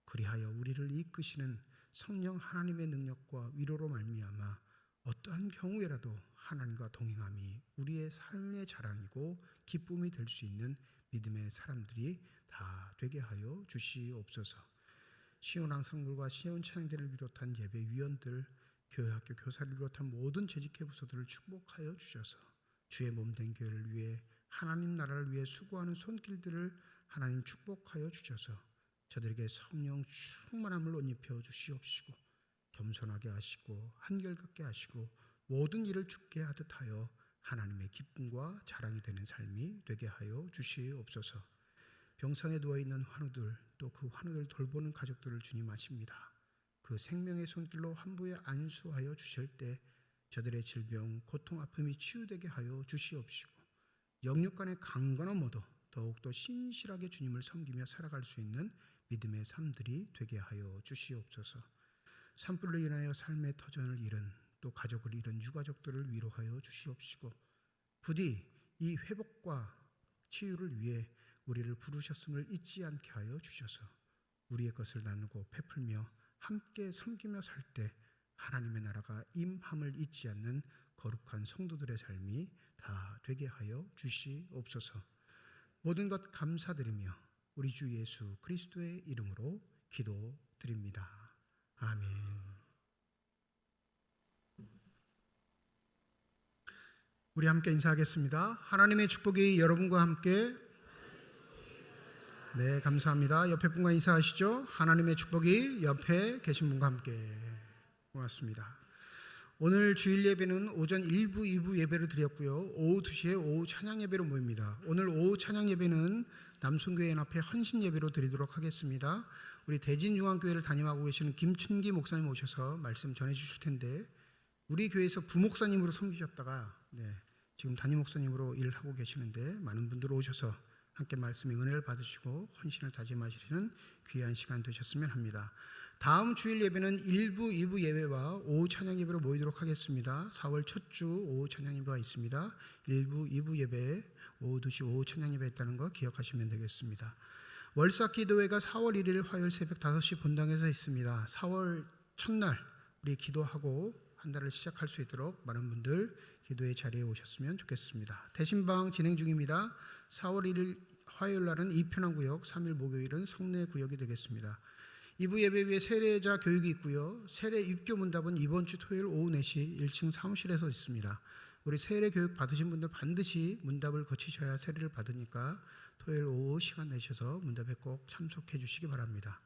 그리하여 우리를 이끄시는 성령 하나님의 능력과 위로로 말미암아 어떠한 경우에라도 하나님과 동행함이 우리의 삶의 자랑이고 기쁨이 될 수 있는 믿음의 사람들이 다 되게 하여 주시옵소서. 시온왕 성물과 시온 찬양대를 비롯한 예배위원들, 교회학교 교사를 비롯한 모든 재직회 부서들을 축복하여 주셔서 주의 몸된 교회를 위해, 하나님 나라를 위해 수고하는 손길들을 하나님 축복하여 주셔서 저들에게 성령 충만함을 옷 입혀 주시옵시고, 겸손하게 하시고 한결같게 하시고 모든 일을 주께 하듯 하여 하나님의 기쁨과 자랑이 되는 삶이 되게 하여 주시옵소서. 병상에 누워있는 환우들, 또 그 환우들 돌보는 가족들을 주님 아십니다. 그 생명의 손길로 환부에 안수하여 주실 때 저들의 질병, 고통, 아픔이 치유되게 하여 주시옵시고, 영육간의 강건한 모도 더욱더 신실하게 주님을 섬기며 살아갈 수 있는 믿음의 삶들이 되게 하여 주시옵소서. 산불로 인하여 삶의 터전을 잃은, 또 가족을 잃은 유가족들을 위로하여 주시옵시고, 부디 이 회복과 치유를 위해 우리를 부르셨음을 잊지 않게 하여 주셔서 우리의 것을 나누고 베풀며 함께 섬기며 살 때 하나님의 나라가 임함을 잊지 않는 거룩한 성도들의 삶이 다 되게 하여 주시옵소서. 모든 것 감사드리며 우리 주 예수 그리스도의 이름으로 기도드립니다. 아멘. 우리 함께 인사하겠습니다. 하나님의 축복이 여러분과 함께. 네, 감사합니다. 옆에 분과 인사하시죠. 하나님의 축복이 옆에 계신 분과 함께. 고맙습니다. 오늘 주일 예배는 오전 1부, 2부 예배를 드렸고요. 오후 2시에 오후 찬양 예배로 모입니다. 오늘 오후 찬양 예배는 남순교회 연합회 헌신 예배로 드리도록 하겠습니다. 우리 대진중앙교회를 담임하고 계시는 김춘기 목사님 오셔서 말씀 전해 주실 텐데, 우리 교회에서 부목사님으로 섬기셨다가 지금 담임 목사님으로 일을 하고 계시는데, 많은 분들 오셔서 함께 말씀의 은혜를 받으시고 헌신을 다짐하시는 귀한 시간 되셨으면 합니다. 다음 주일 예배는 1부, 2부 예배와 오후 찬양 예배로 모이도록 하겠습니다. 4월 첫 주 오후 찬양 예배가 있습니다. 1부, 2부 예배, 오후 2시 오후 찬양 예배 있다는 거 기억하시면 되겠습니다. 월삭 기도회가 4월 1일 화요일 새벽 5시 본당에서 있습니다. 4월 첫날 우리 기도하고 한 달을 시작할 수 있도록 많은 분들 기도의 자리에 오셨으면 좋겠습니다. 대신방 진행 중입니다. 4월 1일 화요일 날은 이편항구역, 3일 목요일은 성내구역이 되겠습니다. 2부 예배 위에 세례자 교육이 있고요. 세례 입교 문답은 이번 주 토요일 오후 4시 1층 사무실에서 있습니다. 우리 세례 교육 받으신 분들 반드시 문답을 거치셔야 세례를 받으니까 토요일 오후 시간 내셔서 문답에 꼭 참석해 주시기 바랍니다.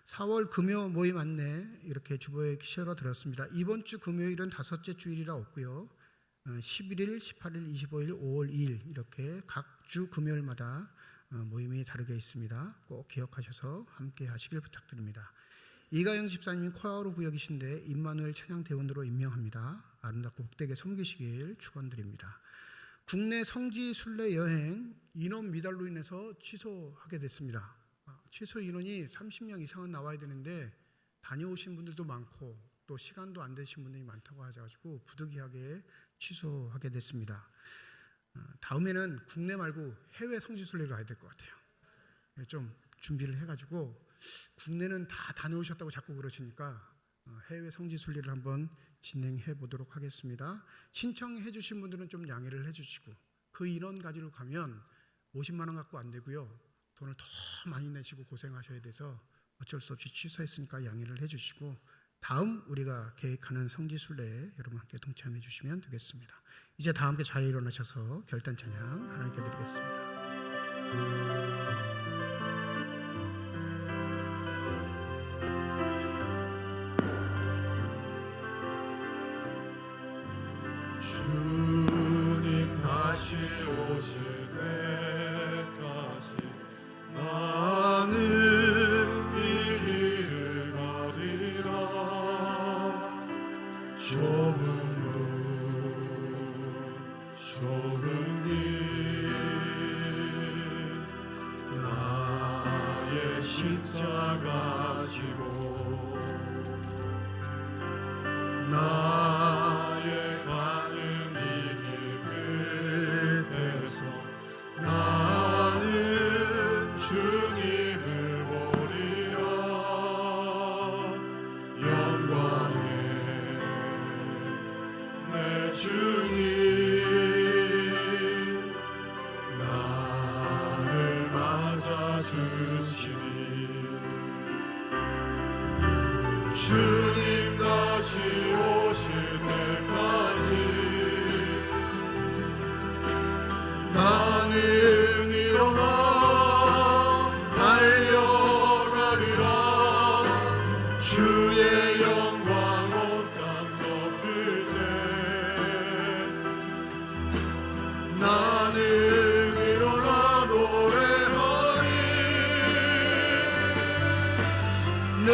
4월 금요 모임 안내 이렇게 주보에 실어 드렸습니다. 이번 주 금요일은 5째 주일이라 없고요. 11일, 18일, 25일, 5월 2일 이렇게 각 주 금요일마다 모임이 다르게 있습니다. 꼭 기억하셔서 함께 하시길 부탁드립니다. 이가영 집사님이 코아로 구역이신데 임마누엘 찬양대원으로 임명합니다. 아름답고 복되게 섬기시길 축원드립니다. 국내 성지 순례 여행 인원 미달로 인해서 취소하게 됐습니다. 취소 인원이 30명 이상은 나와야 되는데 다녀오신 분들도 많고 또 시간도 안 되신 분들이 많다고 하셔가지고 부득이하게 취소하게 됐습니다. 다음에는 국내 말고 해외 성지순례를 가야 될 것 같아요. 좀 준비를 해가지고 국내는 다 다녀오셨다고 자꾸 그러시니까 해외 성지 순례를 한번 진행해 보도록 하겠습니다. 신청해 주신 분들은 좀 양해를 해 주시고, 그 인원 가지고 가면 50만 원 갖고 안 되고요. 돈을 더 많이 내시고 고생하셔야 돼서 어쩔 수 없이 취소했으니까 양해를 해 주시고, 다음 우리가 계획하는 성지 순례에 여러분 함께 동참해 주시면 되겠습니다. 이제 다 함께 자리에 일어나셔서 결단 찬양 하나님께 드리겠습니다. 주님 다시 오실 때까지 나는 이 길을 가리라. 좁은 문 좁은 길 나의 십자가 지고 나의 가는 이 길 끝에서 나는 주님을 보리라. 영광에 내 주님 나를 맞아주시니 주님 다시 오실 때까지 나는 일어나 달려가리라. 주의 영광 온 땅 덮을 때 나는 일어나 노래하리. 내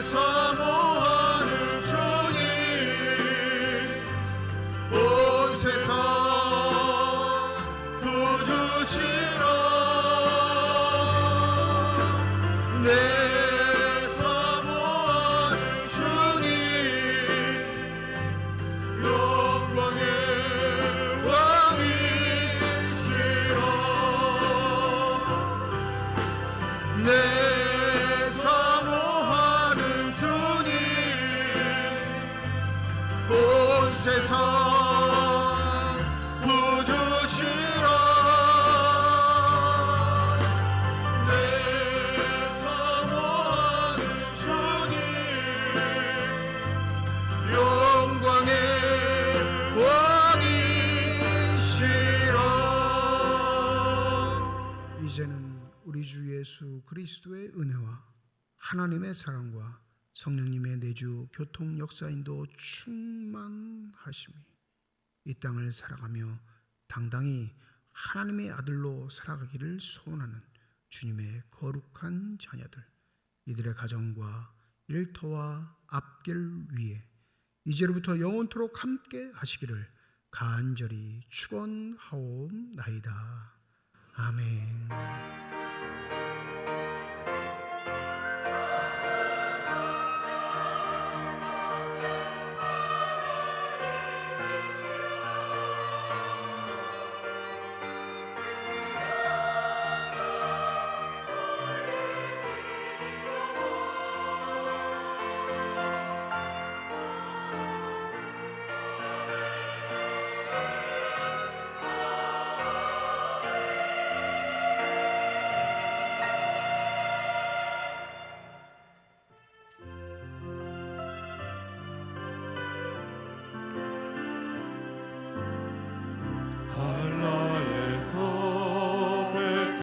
사모하는 주님 온 세상 구주시라. 내 사모하는 주님 영광의 왕이시라. 내 사모하는 주님 온 세상 구주시라. 내 사모하는 주님 영광의 왕이시라. 이제는 우리 주 예수 그리스도의 은혜와 하나님의 사랑과 성령님의 내주 교통 역사인도 충만하심이 이 땅을 살아가며 당당히 하나님의 아들로 살아가기를 소원하는 주님의 거룩한 자녀들, 이들의 가정과 일터와 앞길 위에 이제로부터 영원토록 함께 하시기를 간절히 축원하옵나이다. 아멘.